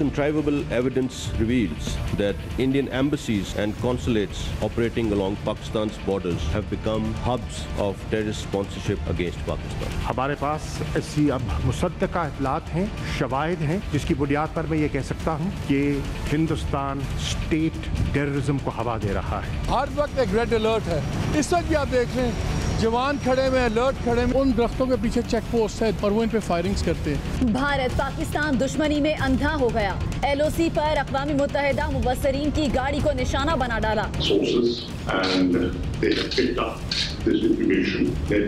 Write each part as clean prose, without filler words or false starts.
uncontrovertible evidence reveals that Indian embassies and consulates operating along Pakistan's borders have become hubs of terrorist sponsorship against Pakistan. ہمارے پاس ایسی اب مصدقہ اطلاعات ہیں، شواہد ہیں، جس کی بنیاد پر میں یہ کہہ سکتا ہوں کہ ہندوستان اسٹیٹ ٹیررزم کو ہوا دے رہا ہے۔ ہر وقت ایک ریڈ الرٹ ہے۔ اس وقت بھی آپ دیکھ رہے ہیں جوان کھڑے ہوئے، الرٹ کھڑے ہوئے، ان درختوں کے پیچھے چیک پوسٹ ہے اور وہ ان پہ فائرنگز کرتے ہیں۔ بھارت پاکستان دشمنی میں اندھا ہو گیا، ایل او سی پر اقوام متحدہ مبصرین کی گاڑی کو نشانہ بنا ڈالا۔ Sources and they have picked up this information that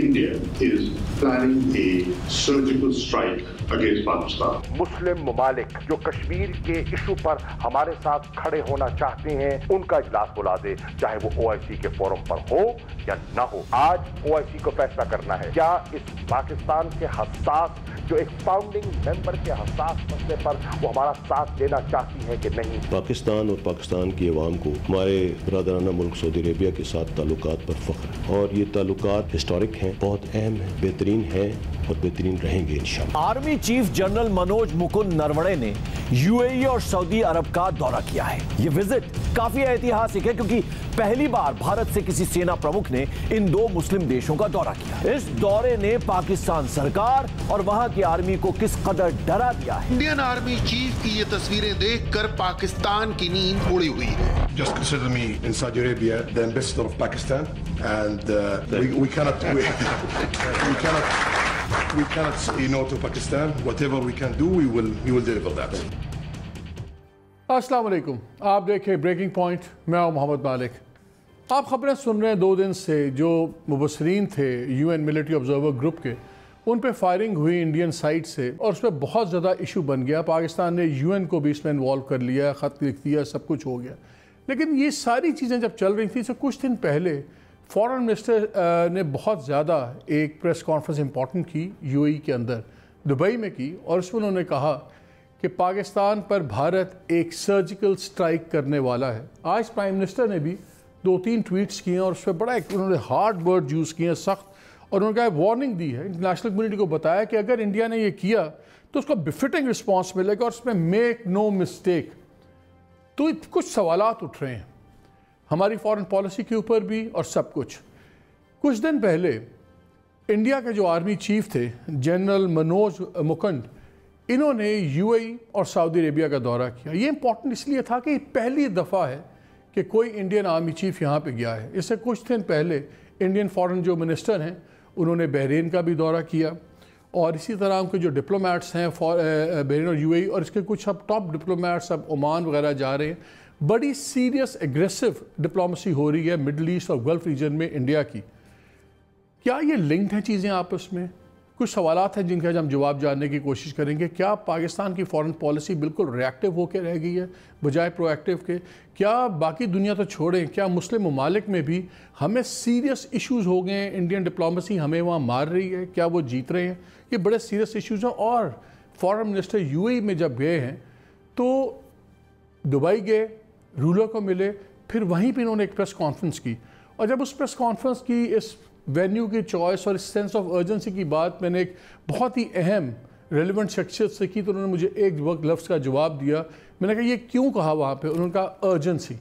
India is planning a surgical strike against Pakistan. مسلم ممالک جو کشمیر کے ایشو پر ہمارے ساتھ کھڑے ہونا چاہتے ہیں ان کا اجلاس بلا دے، چاہے وہ OIC کے فورم پر ہو یا نہ ہو۔ آج OIC کو فیصلہ کرنا ہے کیا اس پاکستان کے حساس، جو ایک فاؤنڈنگ ممبر کے حساس مسئلے پر وہ ہمارا ساتھ دینا چاہتی ہے کہ نہیں۔ پاکستان اور پاکستان کی عوام کو ہمارے برادرانہ ملک سعودی عربیہ کے ساتھ تعلقات پر فخر ہے، اور یہ تعلقات ہسٹورک ہیں، بہت اہم ہیں، بہترین ہیں اور بہترین رہیں گے انشاءاللہ۔ آرمی چیف جنرل منوج مکند نروڑے نے UAE اور سعودی عرب کا دورہ کیا ہے۔ یہ وزٹ کافی ایتہاسک ہے کیونکہ پہلی بار بھارت سے کسی سینا پرمکھ نے ان دو مسلم دیشوں کا دورہ کیا۔ اس دورے نے پاکستان سرکار اور وہاں کی آرمی کو کس قدر ڈرا دیا ہے۔ انڈین آرمی چیف کی یہ تصویریں دیکھ کر پاکستان کی نیند اڑی ہوئی ہے۔ Just consider me in Saudi Arabia the ambassador of Pakistan, and we cannot say no to Pakistan. Whatever we can do, we will deliver that. السلام علیکم، آپ دیکھیں بریکنگ پوائنٹ، میں ہوں محمد مالک۔ آپ خبریں سن رہے ہیں 2 دن سے جو مبصرین تھے UN ملٹری آبزرور گروپ کے، ان پہ فائرنگ ہوئی انڈین سائٹ سے، اور اس پہ بہت زیادہ ایشو بن گیا۔ پاکستان نے UN کو بھی اس میں انوالو کر لیا، خط لکھ دیا، سب کچھ ہو گیا۔ لیکن یہ ساری چیزیں جب چل رہی تھیں، کچھ دن پہلے فارن منسٹر نے بہت زیادہ ایک پریس کانفرنس امپورٹنٹ کی UAE کے اندر، دبئی میں کی، اور اس میں انہوں نے کہا کہ پاکستان پر بھارت ایک سرجیکل سٹرائک کرنے والا ہے۔ آج پرائم منسٹر نے بھی 2-3 ٹویٹس کیے ہیں، اور اس پہ بڑا انہوں نے ہارڈ ورڈ یوز کیے ہیں، سخت، اور انہوں نے کہا وارننگ دی ہے، انٹرنیشنل کمیونٹی کو بتایا کہ اگر انڈیا نے یہ کیا تو اس کو بفٹنگ رسپانس ملے گا، اور اس میں میک نو مسٹیک۔ تو کچھ سوالات اٹھ رہے ہیں ہماری فارن پالیسی کے اوپر بھی اور سب کچھ دن پہلے انڈیا کے جو آرمی چیف تھے جنرل منوج مکند، انہوں نے UAE اور سعودی عربیہ کا دورہ کیا۔ یہ امپورٹنٹ اس لیے تھا کہ یہ پہلی دفعہ ہے کہ کوئی انڈین آرمی چیف یہاں پہ گیا ہے۔ اس سے کچھ دن پہلے انڈین فارن جو منسٹر ہیں انہوں نے بحرین کا بھی دورہ کیا، اور اسی طرح ان کے جو ڈپلومیٹس ہیں بحرین اور UAE، اور اس کے کچھ اب ٹاپ ڈپلومیٹس اب عمان وغیرہ جا رہے ہیں۔ بڑی سیریس ایگریسو ڈپلومیسی ہو رہی ہے مڈل ایسٹ اور گلف ریجن میں انڈیا کی۔ کیا یہ لنکڈ ہیں چیزیں آپس میں؟ کچھ سوالات ہیں جن کا ہم جواب جاننے کی کوشش کریں گے۔ کیا پاکستان کی فارن پالیسی بالکل ری ایکٹیو ہو کے رہ گئی ہے بجائے پرو ایکٹیو کے؟ کیا باقی دنیا تو چھوڑیں، کیا مسلم ممالک میں بھی ہمیں سیریس ایشوز ہو گئے ہیں؟ انڈین ڈپلومیسی ہمیں وہاں مار رہی ہے، کیا وہ جیت رہے ہیں؟ یہ بڑے سیریس ایشوز ہیں۔ اور فارن منسٹر UAE میں جب گئے ہیں تو دبئی گئے، رولر کو ملے، پھر وہیں پہ انہوں نے ایک پریس کانفرنس کی، اور جب اس پریس کانفرنس کی اس وینیو کی چوائس اور اس سینس آف ارجنسی کی بات میں نے ایک بہت ہی اہم ریلیونٹ شخصیت سے کی، تو انہوں نے مجھے ایک وقت لفظ کا جواب دیا۔ میں نے کہا یہ کیوں کہا وہاں پہ؟ انہوں نے کہا ارجنسی۔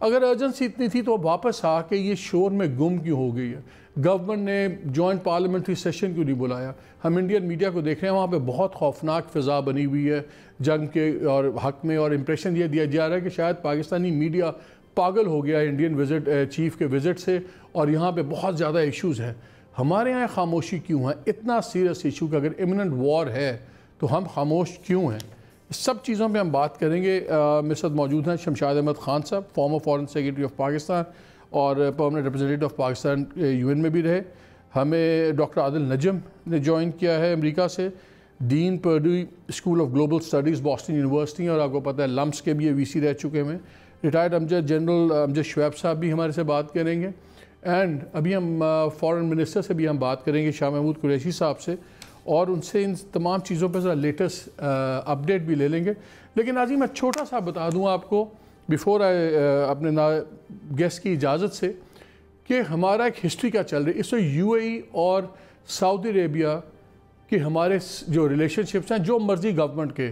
اگر ارجنسی اتنی تھی تو واپس آ کے یہ شور میں گم کیوں ہو گئی ہے؟ گورنمنٹ نے جوائنٹ پارلیمنٹری سیشن کیوں نہیں بلایا؟ ہم انڈین میڈیا کو دیکھ رہے ہیں، وہاں پہ بہت خوفناک فضا بنی ہوئی ہے جنگ کے اور حق میں، اور امپریشن یہ دیا جا رہا ہے کہ شاید پاکستانی میڈیا پاگل ہو گیا ہے انڈین چیف کے وزٹ سے، اور یہاں پہ بہت زیادہ ایشوز ہیں۔ ہمارے یہاں خاموشی کیوں ہے؟ اتنا سیریس ایشو کہ اگر امیوننٹ وار ہے تو ہم خاموش کیوں ہیں؟ اس سب چیزوں پہ ہم بات کریں گے۔ میرے ساتھ موجود ہیں Shamshad Ahmad Khan Sahab, former foreign secretary of Pakistan اور permanent representative of Pakistan UN میں بھی رہے۔ ہمیں ڈاکٹر عادل نجم نے جوائن کیا ہے امریکہ سے، dean Pardee school of global studies Boston University, اور آپ کو پتہ ہے لمس کے بھی VC رہ چکے ہیں۔ ریٹائرڈ جنرل امجد شعیب صاحب بھی ہمارے سے بات کریں گے، اینڈ ابھی ہم فارن منسٹر سے بھی ہم بات کریں گے شاہ محمود قریشی صاحب سے، اور ان سے ان تمام چیزوں پہ ذرا لیٹسٹ اپڈیٹ بھی لے لیں گے۔ لیکن آج میں چھوٹا سا بتا دوں آپ کو بیفور اپنے گیسٹ کی اجازت سے کہ ہمارا ایک ہسٹری کیا چل رہی ہے اس وقت UAE اور سعودی عربیہ کے ہمارے جو ریلیشن شپس ہیں، جو مرضی گورنمنٹ کے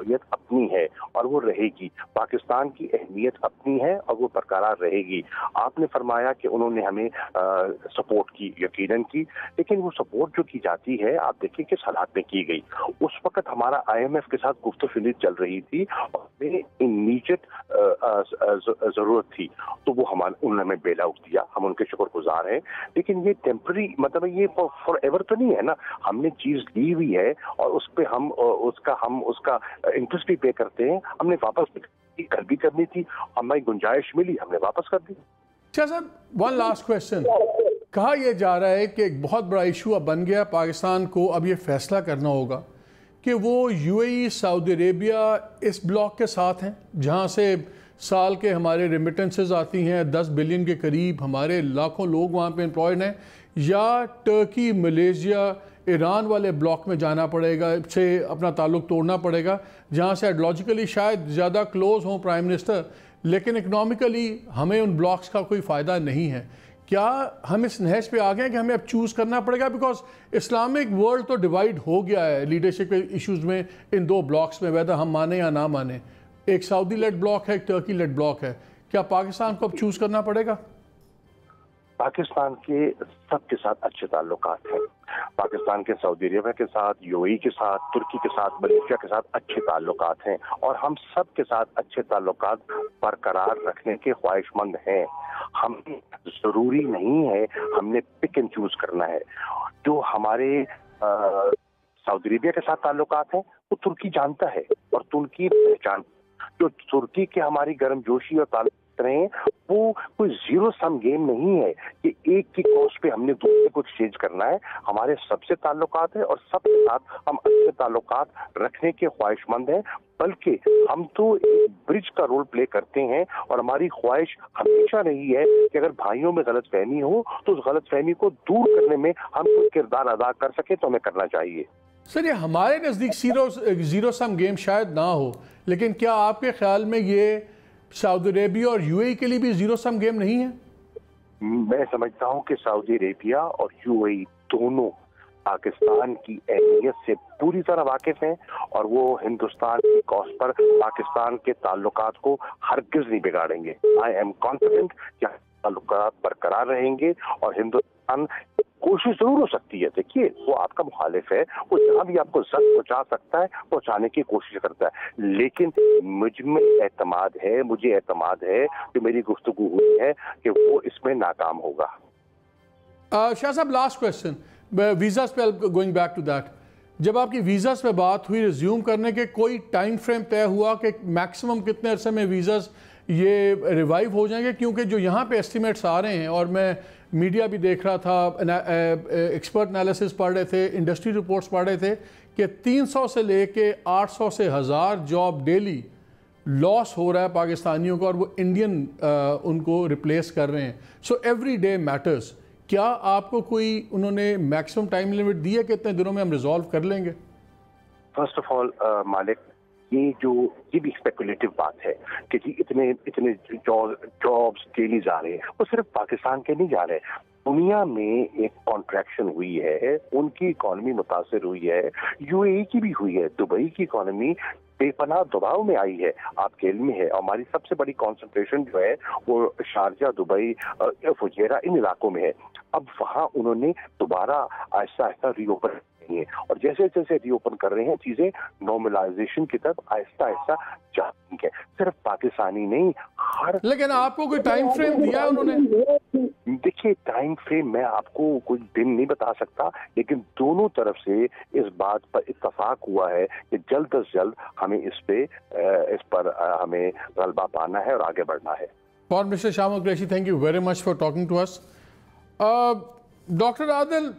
نوعیت اپنی ہے اور وہ رہے گی. پاکستان کی اہمیت اپنی ہے اور وہ برقرار رہے گی. آپ نے فرمایا کہ انہوں نے ہمیں سپورٹ کی، یقیناً کی، لیکن وہ سپورٹ جو کی جاتی ہے آپ دیکھیں کس حالات میں کی گئی. اس وقت ہمارا IMF کے ساتھ گفت و شنید چل رہی تھی اور ہمیں امیڈیٹ ضرورت تھی، تو وہ انہوں نے ہمیں بیل آؤٹ دیا. ہم ان کے شکر گزار ہیں، لیکن یہ ٹیمپرری مطلب یہ فار ایور تو نہیں ہے نا. ہم نے چیز لی ہوئی ہے اور اس پہ ہم اس کا انٹرسٹ بھی پے کرتے ہیں. ہم نے واپس کل بھی کرنی تھی، ہماری گنجائش ملی، ہم نے واپس کر دی. اچھا صاحب، ون لاسٹ کویسچن. کہا یہ جا رہا ہے کہ ایک بہت بڑا ایشو اب بن گیا، پاکستان کو اب یہ فیصلہ کرنا ہوگا کہ وہ UAE سعودی عربیہ اس بلاک کے ساتھ ہیں جہاں سے سال کے ہمارے ریمیٹنسز آتی ہیں 10 بلین کے قریب، ہمارے لاکھوں لوگ وہاں پہ امپلائڈ ہیں، یا ٹرکی، ملیشیا، ایران والے بلاک میں جانا پڑے گا، سے اپنا تعلق توڑنا پڑے گا جہاں سے آئیڈیالوجیکلی شاید زیادہ کلوز ہوں پرائم منسٹر، لیکن اکنامکلی ہمیں ان بلاکس کا کوئی فائدہ نہیں ہے. کیا ہم اس نہج پہ آ گئے ہیں کہ ہمیں اب چوز کرنا پڑے گا؟ بیکاز اسلامک ورلڈ تو ڈیوائیڈ ہو گیا ہے لیڈرشپ کے ایشوز میں ان دو بلاکس میں، ویدہ ہم مانیں یا نہ مانیں. ایک سعودی لیڈ بلاک ہے، ایک ٹرکی لیڈ بلاک ہے. کیا پاکستان کو اب چوز کرنا پڑے گا؟ پاکستان کے سب کے ساتھ اچھے تعلقات ہیں. پاکستان کے سعودی عربیہ کے ساتھ، UAE کے ساتھ، ترکی کے ساتھ، ملیشیا کے ساتھ اچھے تعلقات ہیں اور ہم سب کے ساتھ اچھے تعلقات برقرار رکھنے کے خواہش مند ہیں. ہم ضروری نہیں ہے ہم نے پک اینڈ چوز کرنا ہے. جو ہمارے سعودی عربیہ کے ساتھ تعلقات ہیں وہ ترکی جانتا ہے اور ترکی پہچان. جو ترکی کے ہماری گرم جوشی اور تعلقات رہے ہیں وہ کوئی زیرو سم گیم نہیں ہے کہ ایک کی کوسٹ پہ ہم نے دوسرے کو ایکسچینج کرنا ہے. ہمارے سب سے تعلقات ہیں اور سب کے ساتھ ہم اچھے تعلقات رکھنے کے خواہش مند ہیں، بلکہ ہم تو ایک برج کا رول پلے کرتے ہیں اور ہماری خواہش ہمیشہ رہی ہے کہ اگر بھائیوں میں غلط فہمی ہو تو اس غلط فہمی کو دور کرنے میں ہم کوئی کردار ادا کر سکیں تو ہمیں کرنا چاہیے. سر، یہ ہمارے نزدیک زیرو سم گیم شاید نہ ہو، لیکن کیا آپ کے خیال میں یہ سعودی عربیہ اور UAE کے لیے بھی زیرو سم گیم نہیں ہے؟ میں سمجھتا ہوں کہ سعودی عربیہ اور UAE دونوں پاکستان کی اہمیت سے پوری طرح واقف ہیں اور وہ ہندوستان کی کاز پر پاکستان کے تعلقات کو ہرگز نہیں بگاڑیں گے. آئی ایم کانفیڈنٹ کہ تعلقات برقرار رہیں گے اور ہندوستان کوشش ضرور ہو سکتی ہے. دیکھیے وہ آپ کا مخالف ہے، وہ جہاں بھی آپ کو زد پہنچا سکتا ہے پہنچانے کی کوشش کرتا ہے، لیکن مجھے اعتماد ہے کہ میری گفتگو ہوئی ہے کہ وہ اس میں ناکام ہوگا. شاہ صاحب، لاسٹ کویسچن ویزاز پہ، گوئنگ بیک ٹو دیٹ، جب آپ کی ویزاز پہ بات ہوئی ریزیوم کرنے کے، کوئی ٹائم فریم طے ہوا کہ میکسیمم کتنے عرصے میں ویزاز یہ ریوائیو ہو جائیں گے؟ کیونکہ جو یہاں پہ ایسٹیمیٹس آ رہے ہیں اور میں میڈیا بھی دیکھ رہا تھا، ایکسپرٹ انالیسس پڑھ رہے تھے، انڈسٹری رپورٹس پڑھ رہے تھے کہ 300 سے لے کے 800 سے 1000 جاب ڈیلی لاس ہو رہا ہے پاکستانیوں کو اور وہ انڈین ان کو ریپلیس کر رہے ہیں. So every day matters. کیا آپ کو کوئی انہوں نے میکسیمم ٹائم لیمٹ دی ہے کہ اتنے دنوں میں ہم ریزالو کر لیں گے؟ فرسٹ آف آل مالک، یہ بھی اسپیکولیٹو بات ہے کہ جی اتنے جابس ڈیلی جا رہے ہیں. وہ صرف پاکستان کے نہیں جا رہے، دنیا میں ایک کانٹریکشن ہوئی ہے، ان کی اکانومی متاثر ہوئی ہے، UAE کی بھی ہوئی ہے، دبئی کی اکانومی بے پناہ دباؤ میں آئی ہے. آپ کے علم میں ہے ہماری سب سے بڑی کانسنٹریشن جو ہے وہ شارجہ، دبئی، فجیرہ ان علاقوں میں ہے. اب وہاں انہوں نے دوبارہ آہستہ آہستہ ری اوپن ہیں اور جیسے جیسے ری اوپن کر رہے ہیں چیزیں نارملائزیشن کی طرف آہستہ آہستہ جاتی ہیں. صرف پاکستانی نہیں، لیکن آپ کو کوئی ٹائم فریم دیا انہوں نے؟ دیکھیے ٹائم فریم میں آپ کو کوئی دن نہیں بتا سکتا، لیکن دونوں طرف سے اس بات پر اتفاق ہوا ہے کہ جلد از جلد ہمیں اس پر ہمیں غلبہ پانا ہے اور آگے بڑھنا ہے. Former mister Shamil Qureshi, thank you very much for talking to us. Doctor Adil,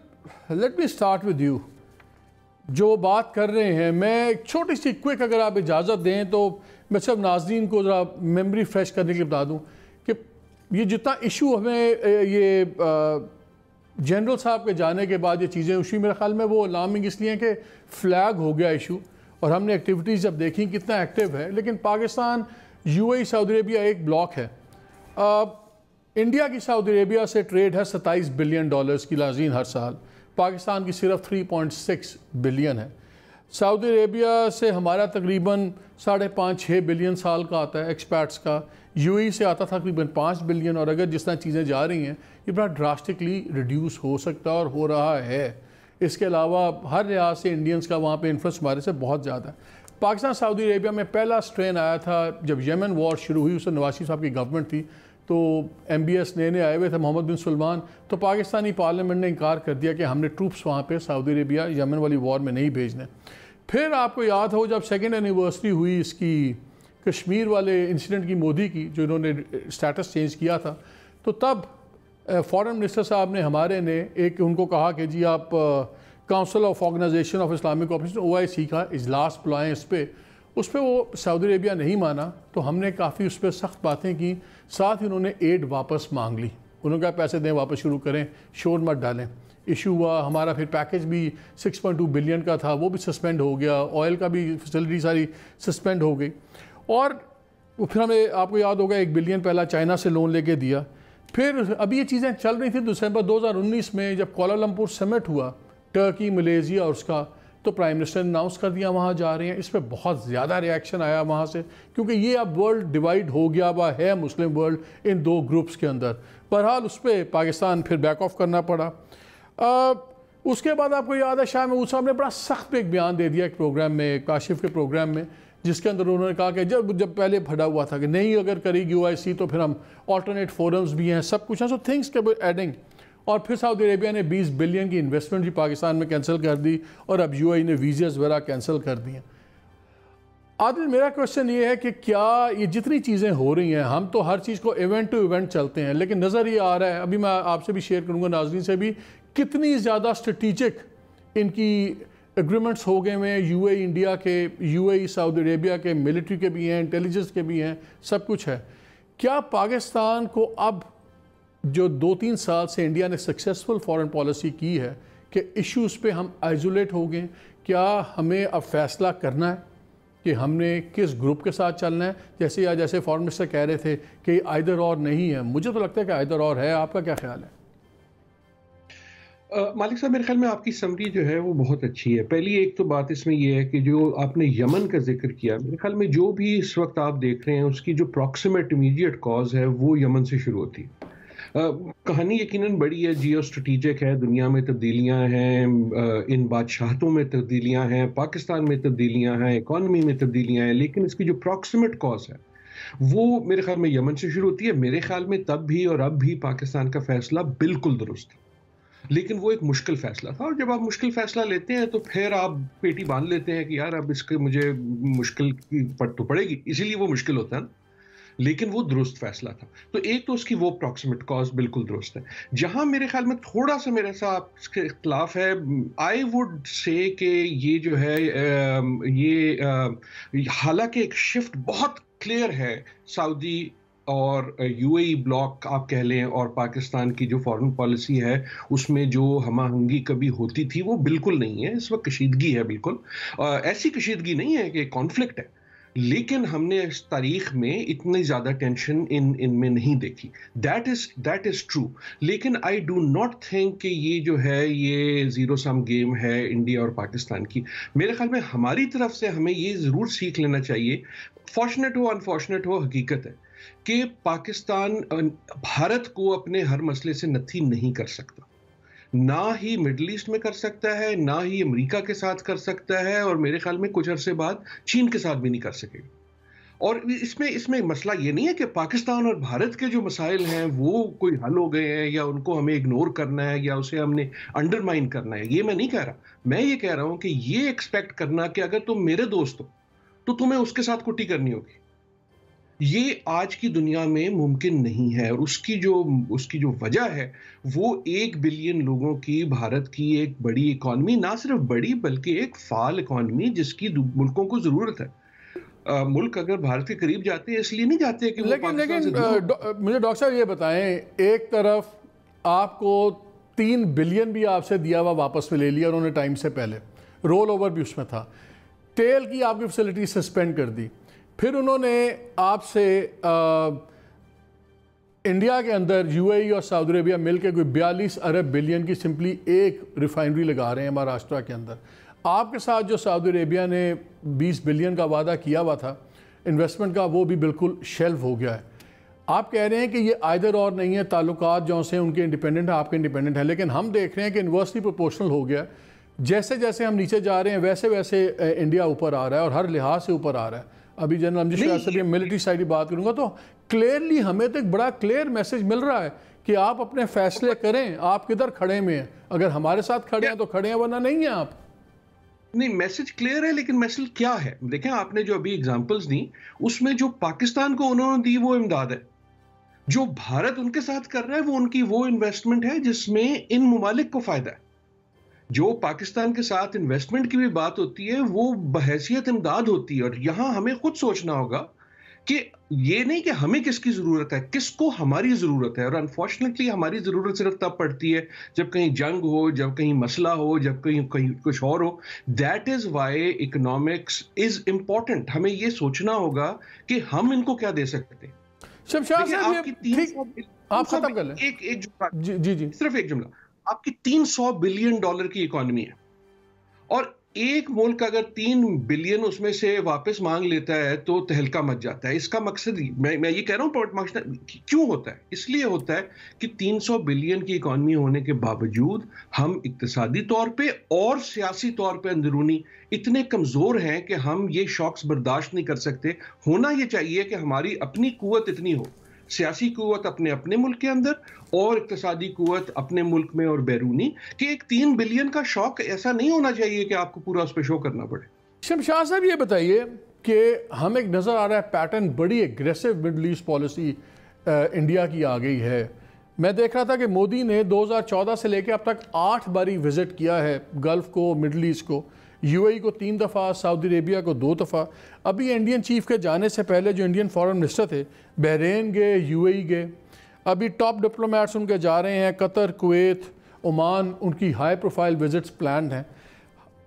let me start with you. جو بات کر رہے ہیں، میں ایک چھوٹی سی کوئک اگر آپ اجازت دیں تو میں صرف ناظرین کو ذرا میموری فریش کرنے کے لیے بتا دوں کہ یہ جتنا ایشو ہمیں یہ جنرل صاحب کے جانے کے بعد یہ چیزیں اسی میرے خیال میں وہ الارمنگ اس لیے کہ فلیگ ہو گیا ایشو اور ہم نے ایکٹیویٹیز جب دیکھیں کتنا ایکٹیو ہے. لیکن پاکستان، UAE، سعودی عربیہ ایک بلاک ہے. انڈیا کی سعودی عربیہ سے ٹریڈ ہے $27 بلین کی لازین ہر سال. پاکستان کی صرف 3.6 بلین ہے. سعودی عربیہ سے ہمارا تقریباً 5.5-6 بلین سال کا آتا ہے ایکسپیٹس کا، یو اے سے آتا تقریباً 5 بلین، اور اگر جس طرح چیزیں جا رہی ہیں یہ بڑا ڈراسٹکلی ریڈیوس ہو سکتا ہے اور ہو رہا ہے۔ اس کے علاوہ ہر لحاظ سے انڈینز کا وہاں پہ انفلوئنس ہمارے سے بہت زیادہ ہے۔ پاکستان سعودی عربیہ میں پہلا سٹرین آیا تھا جب یمن وار شروع ہوئی، اس سے نواز شریف صاحب کی گورنمنٹ تھی، تو ایم بی ایس نئے آئے ہوئے تھے محمد بن سلمان، تو پاکستانی پارلیمنٹ نے انکار کر دیا کہ ہم نے ٹروپس وہاں پہ سعودی عربیہ یمن والی وار میں نہیں بھیجنے۔ پھر آپ کو یاد ہو جب سیکنڈ اینیورسری ہوئی اس کی کشمیر والے انسیڈنٹ کی، مودی کی، جو انہوں نے سٹیٹس چینج کیا تھا، تو تب فارن منسٹر صاحب نے ہمارے نے ایک ان کو کہا کہ جی آپ council of organization of Islamic cooperation OIC کا اجلاس بلائیں اس پہ وہ سعودی عربیہ نہیں مانا، تو ہم نے کافی اس پہ سخت باتیں کی، ساتھ ہی انہوں نے ایڈ واپس مانگ لی، انہوں نے کہا پیسے دیں واپس شروع کریں، شور مت ڈالیں۔ ایشو ہوا ہمارا، پھر پیکیج بھی 6.2 بلین کا تھا وہ بھی سسپینڈ ہو گیا، آئل کا بھی فیسلٹی ساری سسپینڈ ہو گئی، اور پھر ہمیں آپ کو یاد ہوگا 1 بلین پہلا چائنا سے لون لے کے دیا۔ پھر ابھی یہ چیزیں چل رہی تھیں، دسمبر 2019 میں جب کوالالمپور سمٹ ہوا ٹرکی ملیزیا اور اس کا، تو پرائم منسٹر نے اناؤنس کر دیا وہاں جا رہے ہیں۔ اس پہ بہت زیادہ ریاکشن آیا وہاں سے، کیونکہ یہ اب ورلڈ ڈیوائیڈ ہو گیا ہوا ہے مسلم ورلڈ ان 2 گروپس کے اندر۔ بہرحال اس پہ پاکستان پھر بیک آف کرنا پڑا۔ اس کے بعد آپ کو یاد ہے شاہ محمود صاحب نے بڑا سخت پہ ایک بیان دے دیا ایک پروگرام میں، کاشف کے پروگرام میں، جس کے اندر انہوں نے کہا کہ جب پہلے پھڑا ہوا تھا کہ نہیں اگر کرے گی OIC تو پھر ہم آلٹرنیٹ فورمز بھی ہیں، سب کچھ ہیں، سو تھنگس کے ایڈنگ۔ اور پھر سعودی عربیہ نے 20 بلین کی انویسٹمنٹ بھی پاکستان میں کینسل کر دی، اور اب UAE نے ویزاز وغیرہ کینسل کر دی ہیں۔ عادل میرا کوشچن یہ ہے کہ کیا یہ جتنی چیزیں ہو رہی ہیں، ہم تو ہر چیز کو ایونٹ ٹو ایونٹ چلتے ہیں، لیکن نظر یہ آ رہا ہے، ابھی میں آپ سے بھی شیئر کروں گا ناظرین سے بھی، کتنی زیادہ اسٹریٹیجک ان کی ایگریمنٹس ہو گئے ہیں، UAE انڈیا کے، UAE سعودی عربیہ کے، ملٹری کے بھی ہیں، انٹیلیجنس کے بھی ہیں، سب کچھ ہے۔ کیا پاکستان کو اب جو 2-3 سال سے انڈیا نے سکسیسفل فارن پالیسی کی ہے کہ ایشوز پہ ہم آئزولیٹ ہو گئے، کیا ہمیں اب فیصلہ کرنا ہے کہ ہم نے کس گروپ کے ساتھ چلنا ہے؟ جیسے فارن منسٹر کہہ رہے تھے کہ آئدر اور نہیں ہے، مجھے تو لگتا ہے کہ آئدر اور ہے، آپ کا کیا خیال ہے؟ مالک صاحب میرے خیال میں آپ کی سمری جو ہے وہ بہت اچھی ہے۔ پہلی ایک تو بات اس میں یہ ہے کہ جو آپ نے یمن کا ذکر کیا، میرے خیال میں جو بھی اس وقت آپ دیکھ رہے ہیں اس کی جو پروکسیمیٹ امیڈیٹ کاز ہے وہ یمن سے شروع ہوتی ہے۔ کہانی یقیناً بڑی ہے، جیو اسٹریٹیجک ہے، دنیا میں تبدیلیاں ہیں، ان بادشاہتوں میں تبدیلیاں ہیں، پاکستان میں تبدیلیاں ہیں، اکانومی میں تبدیلیاں ہیں، لیکن اس کی جو پروکسیمیٹ کاز ہے وہ میرے خیال میں یمن سے شروع ہوتی ہے۔ میرے خیال میں تب بھی اور اب بھی پاکستان کا فیصلہ بالکل درست ہے، لیکن وہ ایک مشکل فیصلہ تھا، اور جب آپ مشکل فیصلہ لیتے ہیں تو پھر آپ پیٹی باندھ لیتے ہیں کہ یار اب اس کے مجھے مشکل تو پڑے گی، اسی لیے وہ مشکل ہوتا ہے نا، لیکن وہ درست فیصلہ تھا۔ تو ایک تو اس کی وہ پروکسیمیٹ کاز بالکل درست ہے۔ جہاں میرے خیال میں تھوڑا سا میرے ساتھ اختلاف ہے، آئی ووڈ سے کہ یہ جو ہے یہ حالانکہ ایک شفٹ بہت کلیئر ہے سعودی اور UAE بلاک آپ کہہ لیں اور پاکستان کی جو فارن پالیسی ہے اس میں جو ہم آہنگی کبھی ہوتی تھی وہ بالکل نہیں ہے، اس وقت کشیدگی ہے، بالکل ایسی کشیدگی نہیں ہے کہ کانفلکٹ ہے، لیکن ہم نے اس تاریخ میں اتنی زیادہ ٹینشن ان میں نہیں دیکھی۔ دیٹ از ٹرو، لیکن آئی ڈو ناٹ تھنک کہ یہ جو ہے یہ زیرو سم گیم ہے انڈیا اور پاکستان کی۔ میرے خیال میں ہماری طرف سے ہمیں یہ ضرور سیکھ لینا چاہیے، فارچونیٹ ہو انفارچونیٹ ہو، حقیقت ہے کہ پاکستان بھارت کو اپنے ہر مسئلے سے نتھی نہیں کر سکتا، نہ ہی مڈل ایسٹ میں کر سکتا ہے، نہ ہی امریکہ کے ساتھ کر سکتا ہے، اور میرے خیال میں کچھ عرصے بعد چین کے ساتھ بھی نہیں کر سکے گا۔ اور اس میں مسئلہ یہ نہیں ہے کہ پاکستان اور بھارت کے جو مسائل ہیں وہ کوئی حل ہو گئے ہیں یا ان کو ہمیں اگنور کرنا ہے یا اسے ہم نے انڈرمائن کرنا ہے، یہ میں نہیں کہہ رہا۔ میں یہ کہہ رہا ہوں کہ یہ ایکسپیکٹ کرنا کہ اگر تم میرے دوست ہو تو تمہیں اس کے ساتھ کٹی کرنی ہوگی، یہ آج کی دنیا میں ممکن نہیں ہے۔ اور اس کی جو وجہ ہے وہ 1 بلین لوگوں کی بھارت کی ایک بڑی اکانومی، نہ صرف بڑی بلکہ ایک فعال اکانومی جس کی ملکوں کو ضرورت ہے۔ ملک اگر بھارت کے قریب جاتے ہیں اس لیے نہیں جاتے کہ لیکن مجھے ڈاکٹر صاحب یہ بتائیں، ایک طرف آپ کو 3 بلین بھی آپ سے دیا ہوا واپس میں لے لیا انہوں نے ٹائم سے پہلے، رول اوور بھی اس میں تھا، تیل کی آپ کی فیسلٹی سسپینڈ کر دی، پھر انہوں نے آپ سے انڈیا کے اندر UAE اور سعودی عربیہ مل کے کوئی 42 ارب بلین کی سمپلی ایک ریفائنری لگا رہے ہیں مہاراشٹرا کے اندر۔ آپ کے ساتھ جو سعودی عربیہ نے 20 بلین کا وعدہ کیا ہوا تھا انویسٹمنٹ کا، وہ بھی بالکل شیلف ہو گیا ہے. آپ کہہ رہے ہیں کہ یہ آئدر اور نہیں ہے، تعلقات جو سے ان کے انڈیپینڈنٹ ہیں، آپ کے انڈیپینڈنٹ ہیں، لیکن ہم دیکھ رہے ہیں کہ انورسلی پروپورشنل ہو گیا ہے. جیسے جیسے ہم نیچے جا رہے ہیں ویسے ویسے انڈیا اوپر آ رہا ہے اور ہر لحاظ سے اوپر آ رہا ہے. ابھی جنرل امجد شاہ سے ملٹری سائڈ کی بات کروں گا تو کلیئرلی ہمیں تو ایک بڑا کلیئر میسج مل رہا ہے کہ آپ اپنے فیصلے کریں، آپ کدھر کھڑے میں ہیں. اگر ہمارے ساتھ کھڑے ہیں تو کھڑے ہیں، ورنہ نہیں ہیں آپ. نہیں، میسج کلیئر ہے، لیکن میسج کیا ہے؟ دیکھیں آپ نے جو ابھی اگزامپلز دی اس میں جو پاکستان کو انہوں نے دی وہ امداد ہے. جو بھارت ان کے ساتھ کر رہا ہے وہ ان کی وہ انویسٹمنٹ ہے جس میں ان ممالک کو فائدہ ہے. جو پاکستان کے ساتھ انویسٹمنٹ کی بھی بات ہوتی ہے وہ بحیثیت امداد ہوتی ہے. اور یہاں ہمیں خود سوچنا ہوگا کہ یہ نہیں کہ ہمیں کس کی ضرورت ہے، کس کو ہماری ضرورت ہے. اور انفارچونیٹلی ہماری ضرورت صرف تب پڑتی ہے جب کہیں جنگ ہو، جب کہیں مسئلہ ہو، جب کہیں کچھ اور ہو. That is why economics is important. ہمیں یہ سوچنا ہوگا کہ ہم ان کو کیا دے سکتے ہیں. شمشاد صاحب آپ ختم کر لیں. صرف ایک جملہ. آپ کی $300 بلین کی اکانومی ہے اور ایک ملک اگر 3 بلین اس میں سے واپس مانگ لیتا ہے تو تہلکہ مچ جاتا ہے. اس کا مقصد میں یہ کہہ رہا ہوں کیوں ہوتا ہے؟ اس لیے ہوتا ہے کہ 300 بلین کی اکانومی ہونے کے باوجود ہم اقتصادی طور پہ اور سیاسی طور پہ اندرونی اتنے کمزور ہیں کہ ہم یہ شاکس برداشت نہیں کر سکتے. ہونا یہ چاہیے کہ ہماری اپنی قوت اتنی ہو، سیاسی قوت اپنے ملک کے اندر اور اقتصادی قوت اپنے ملک میں اور بیرونی، کہ ایک 3 بلین کا شوق ایسا نہیں ہونا چاہیے کہ آپ کو پورا اس پہ شو کرنا پڑے. شمشاد صاحب یہ بتائیے کہ ہم ایک نظر آ رہا ہے پیٹرن، بڑی aggressive Middle East policy India کی آ گئی ہے. میں دیکھ رہا تھا کہ مودی نے 2014 سے لے کے اب تک 8 باری وزٹ کیا ہے گلف کو، مڈل ایسٹ کو. یو اے ای کو 3 دفعہ، سعودی عربیہ کو 2 دفعہ. ابھی انڈین چیف کے جانے سے پہلے جو انڈین فارن منسٹر تھے بحرین گئے، یو اے ای گئے. ابھی ٹاپ ڈپلومیٹس ان کے جا رہے ہیں قطر، کویت، عمان، ان کی ہائی پروفائل وزٹس پلانڈ ہیں.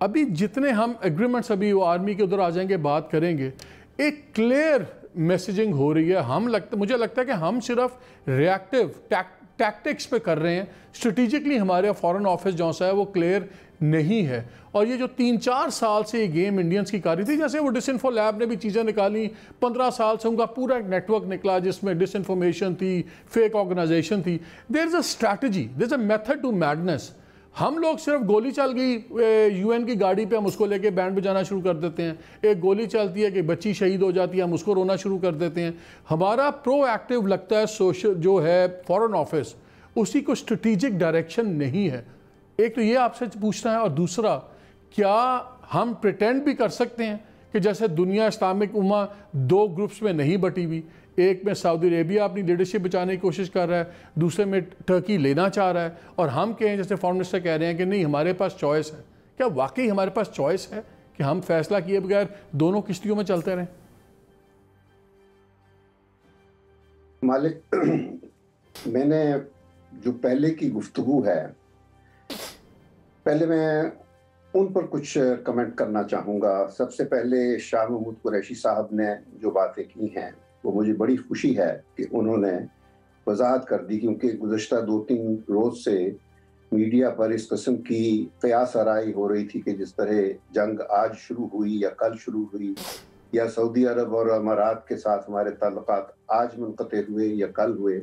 ابھی جتنے ہم ایگریمنٹس ابھی وہ آرمی کے ادھر آ جائیں گے بات کریں گے، ایک کلیئر میسیجنگ ہو رہی ہے. مجھے لگتا ہے کہ ہم صرف ریئیکٹیو ٹیکٹکس پہ کر رہے ہیں. اسٹریٹجکلی ہمارے فارن آفس جو ہے وہ کلیئر نہیں ہے. اور یہ جو 3-4 سال سے یہ گیم انڈینز کی کاری تھی، جیسے وہ ڈس انفو لیب نے بھی چیزیں نکالی، 15 سال سے ان کا پورا ایک نیٹ ورک نکلا جس میں ڈس انفارمیشن تھی، فیک آرگنائزیشن تھی. There is a strategy, there is a method to madness. ہم لوگ صرف گولی چل گئی یو این کی گاڑی پہ، ہم اس کو لے کے بینڈ بجانا شروع کر دیتے ہیں. ایک گولی چلتی ہے کہ بچی شہید ہو جاتی ہے، ہم اس کو رونا شروع کر دیتے ہیں. ہمارا پرو ایکٹیو لگتا ہے سوشل جو ہے فارن آفس، اسی کو اسٹریٹجک ڈائریکشن نہیں ہے. ایک تو یہ آپ سے پوچھنا ہے، اور دوسرا کیا ہم پریٹینڈ بھی کر سکتے ہیں کہ جیسے دنیا اسلامک امہ 2 گروپس میں نہیں بٹی ہوئی، ایک میں سعودی عربیہ اپنی لیڈرشپ بچانے کی کوشش کر رہا ہے، دوسرے میں ٹرکی لینا چاہ رہا ہے، اور ہم کہیں جیسے فارن منسٹر کہہ رہے ہیں کہ نہیں ہمارے پاس چوائس ہے. کیا واقعی ہمارے پاس چوائس ہے کہ ہم فیصلہ کیے بغیر دونوں کشتیوں میں چلتے رہیں؟ مالک، میں نے جو پہلے کی گفتگو ہے، پہلے میں ان پر کچھ کمنٹ کرنا چاہوں گا. سب سے پہلے شاہ محمود قریشی صاحب نے جو باتیں کی ہیں وہ مجھے بڑی خوشی ہے کہ انہوں نے وضاحت کر دی، کیونکہ گزشتہ 2-3 روز سے میڈیا پر اس قسم کی قیاس آرائی ہو رہی تھی کہ جس طرح جنگ آج شروع ہوئی یا کل شروع ہوئی، یا سعودی عرب اور امارات کے ساتھ ہمارے تعلقات آج منقطع ہوئے یا کل ہوئے.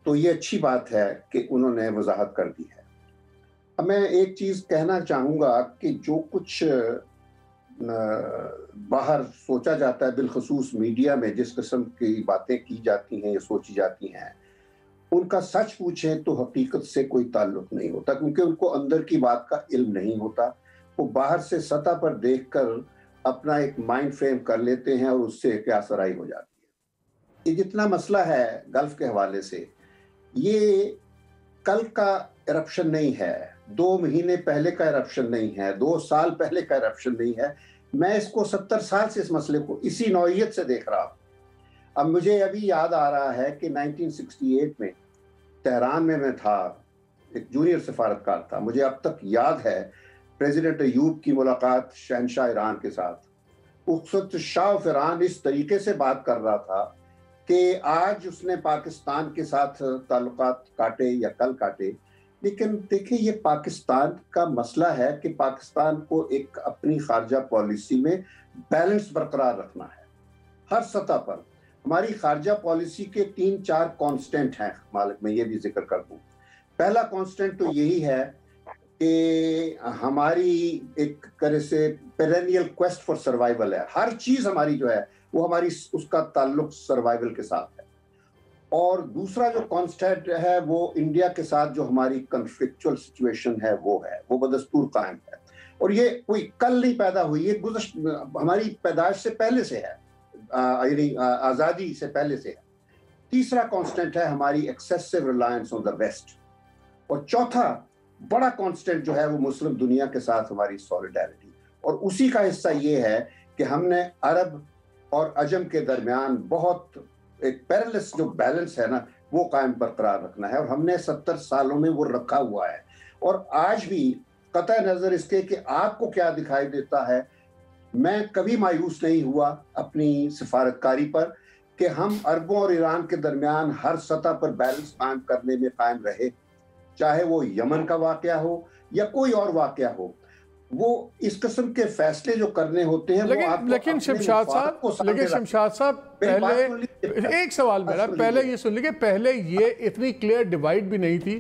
تو یہ اچھی بات ہے کہ انہوں نے وضاحت کر دی ہے. اب میں ایک چیز کہنا چاہوں گا کہ جو کچھ باہر سوچا جاتا ہے، بالخصوص میڈیا میں جس قسم کی باتیں کی جاتی ہیں یا سوچی جاتی ہیں، ان کا سچ پوچھیں تو حقیقت سے کوئی تعلق نہیں ہوتا، کیونکہ ان کو اندر کی بات کا علم نہیں ہوتا. وہ باہر سے سطح پر دیکھ کر اپنا ایک مائنڈ فریم کر لیتے ہیں اور اس سے قیاس آرائی ہو جاتی ہے. یہ جتنا مسئلہ ہے گلف کے حوالے سے، یہ کل کا ایرپشن نہیں ہے، 2 مہینے پہلے کا ایرپشن نہیں ہے، 2 سال پہلے کا ایرپشن نہیں ہے. میں اس کو 70 سال سے اس مسئلے کو اسی نوعیت سے دیکھ رہا ہوں. اب مجھے ابھی یاد آ رہا ہے کہ 1968 میں تہران میں تھا، ایک جونیئر سفارتکار تھا. مجھے اب تک یاد ہے پریزیڈنٹ ایوب کی ملاقات شہنشاہ ایران کے ساتھ. اس وقت شاہ آف ایران اس طریقے سے بات کر رہا تھا کہ آج اس نے پاکستان کے ساتھ تعلقات کاٹے یا کل کاٹے، لیکن دیکھیں یہ پاکستان کا مسئلہ ہے کہ پاکستان کو ایک اپنی خارجہ پالیسی میں بیلنس برقرار رکھنا ہے ہر سطح پر. ہماری خارجہ پالیسی کے 3-4 کانسٹنٹ ہیں مالک، میں یہ بھی ذکر کر دوں. پہلا کانسٹنٹ تو یہی ہے کہ ہماری ایک طرح سے پیرینیل کویسٹ فار سروائیول ہے. ہر چیز ہماری جو ہے وہ ہماری اس کا تعلق سروائیول کے ساتھ ہے. اور دوسرا جو کانسٹنٹ ہے وہ انڈیا کے ساتھ جو ہماری کنفلکچوئل سچویشن ہے وہ بدستور قائم ہے. اور یہ کوئی کل نہیں پیدا ہوئی، یہ ہماری پیدائش سے پہلے سے ہے، یعنی آزادی سے پہلے سے ہے. تیسرا کانسٹنٹ ہے ہماری excessive reliance on the West. اور چوتھا بڑا کانسٹنٹ جو ہے وہ مسلم دنیا کے ساتھ ہماری سولیڈیرٹی. اور اسی کا حصہ یہ ہے کہ ہم نے عرب اور عجم کے درمیان بہت ایک پیرلس جو بیلنس ہے نا وہ قائم برقرار رکھنا ہے، اور ہم نے 70 سالوں میں وہ رکھا ہوا ہے. اور آج بھی قطع نظر اس کے کہ آپ کو کیا دکھائی دیتا ہے، میں کبھی مایوس نہیں ہوا اپنی سفارتکاری پر کہ ہم عربوں اور ایران کے درمیان ہر سطح پر بیلنس قائم کرنے میں قائم رہے، چاہے وہ یمن کا واقعہ ہو یا کوئی اور واقعہ ہو. وہ اس قسم کے فیصلے جو کرنے ہوتے ہیں لیکن شمشاد صاحب پہلے ایک سوال میرا پہلے یہ سن لیجیے، پہلے یہ اتنی کلیئر ڈیوائیڈ بھی نہیں تھی.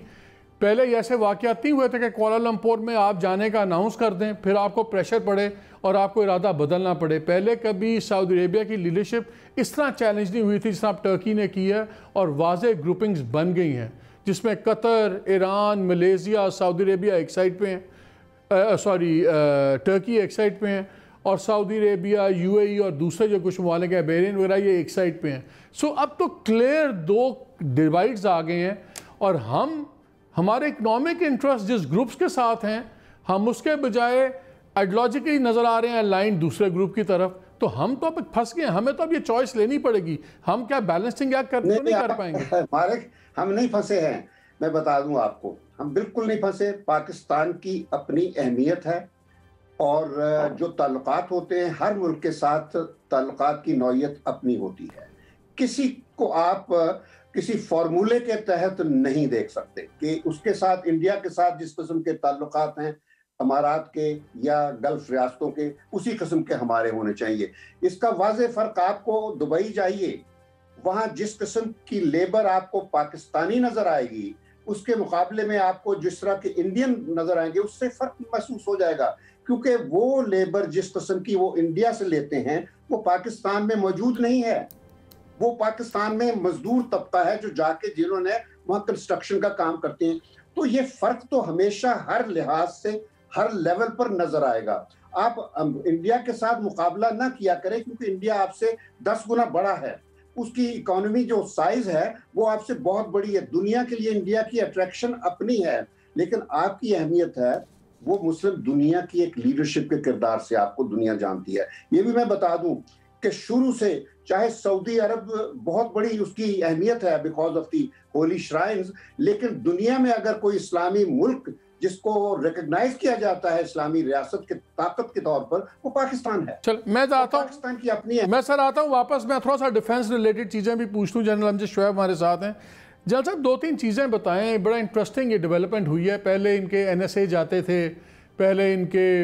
پہلے ایسے واقعات نہیں ہوئے تھے کہ کوالالمپور میں آپ جانے کا اناؤنس کر دیں پھر آپ کو پریشر پڑے اور آپ کو ارادہ بدلنا پڑے. پہلے کبھی سعودی عربیہ کی لیڈرشپ اس طرح چیلنج نہیں ہوئی تھی جس طرح ٹرکی نے کی ہے، اور واضح گروپنگز بن گئی ہیں جس میں قطر، ایران، ملیشیا، سعودی عربیہ ایک سائڈ پہ ہیں، ٹرکی ایک سائڈ پہ ہیں، اور سعودی عربیہ، یو اے ای اور دوسرے جو کچھ ممالک ہیں بحرین وغیرہ یہ ایک سائڈ پہ ہیں. سو اب تو کلیئر 2 ڈیوائڈز آ گئے ہیں، اور ہمارے اکنامک انٹرسٹ جس گروپس کے ساتھ ہیں ہم اس کے بجائے آئیڈیالوجیکلی نظر آ رہے ہیں لائن دوسرے گروپ کی طرف. تو ہم تو اب پھنس گئے ہیں، ہمیں تو اب یہ چوائس لینی پڑے گی. ہم کیا بیلنسنگ ایکٹ نہیں کر پائیں گے؟ ہم نہیں پھنسے ہیں، میں بتا دوں آپ کو، ہم بالکل نہیں پھنسے. پاکستان کی اپنی اہمیت ہے، اور جو تعلقات ہوتے ہیں ہر ملک کے ساتھ تعلقات کی نوعیت اپنی ہوتی ہے. کسی کو آپ کسی فارمولے کے تحت نہیں دیکھ سکتے کہ اس کے ساتھ انڈیا کے ساتھ جس قسم کے تعلقات ہیں امارات کے یا گلف ریاستوں کے اسی قسم کے ہمارے ہونے چاہیے. اس کا واضح فرق آپ کو دبئی جائیے، وہاں جس قسم کی لیبر آپ کو پاکستانی نظر آئے گی اس کے مقابلے میں آپ کو جس طرح کے انڈین نظر آئیں گے اس سے فرق محسوس ہو جائے گا، کیونکہ وہ لیبر جس قسم کی وہ انڈیا سے لیتے ہیں وہ پاکستان میں موجود نہیں ہے. وہ پاکستان میں مزدور طبقہ ہے جو جا کے جنہوں نے وہاں کنسٹرکشن کا کام کرتے ہیں. تو یہ فرق تو ہمیشہ ہر لحاظ سے ہر لیول پر نظر آئے گا. آپ انڈیا کے ساتھ مقابلہ نہ کیا کریں کیونکہ انڈیا آپ سے 10 گنا بڑا ہے، اس کی اکانومی جو سائز ہے وہ آپ سے بہت بڑی ہے. دنیا کے لیے انڈیا کی اٹریکشن اپنی ہے، لیکن آپ کی اہمیت ہے وہ مسلم دنیا کی ایک لیڈرشپ کے کردار سے آپ کو دنیا جانتی ہے. یہ بھی میں بتا دوں کہ شروع سے چاہے سعودی عرب بہت بڑی اس کی اہمیت ہے because of the holy shrines, لیکن دنیا میں اگر کوئی اسلامی ملک جس کو ریکگنائز کیا جاتا ہے اسلامی ریاست کے طاقت کے طور پر وہ پاکستان ہے. چل میں آتا ہوں، پاکستان کی اپنی ہے. میں سر آتا ہوں واپس، میں تھوڑا سا ڈیفنس ریلیٹڈ چیزیں بھی پوچھ لوں. جنرل امجد شعیب ہمارے ساتھ ہیں. جنرل صاحب 2-3 چیزیں بتائیں، بڑا انٹرسٹنگ یہ ڈیولپمنٹ ہوئی ہے. پہلے ان کے NSA جاتے تھے، پہلے ان کے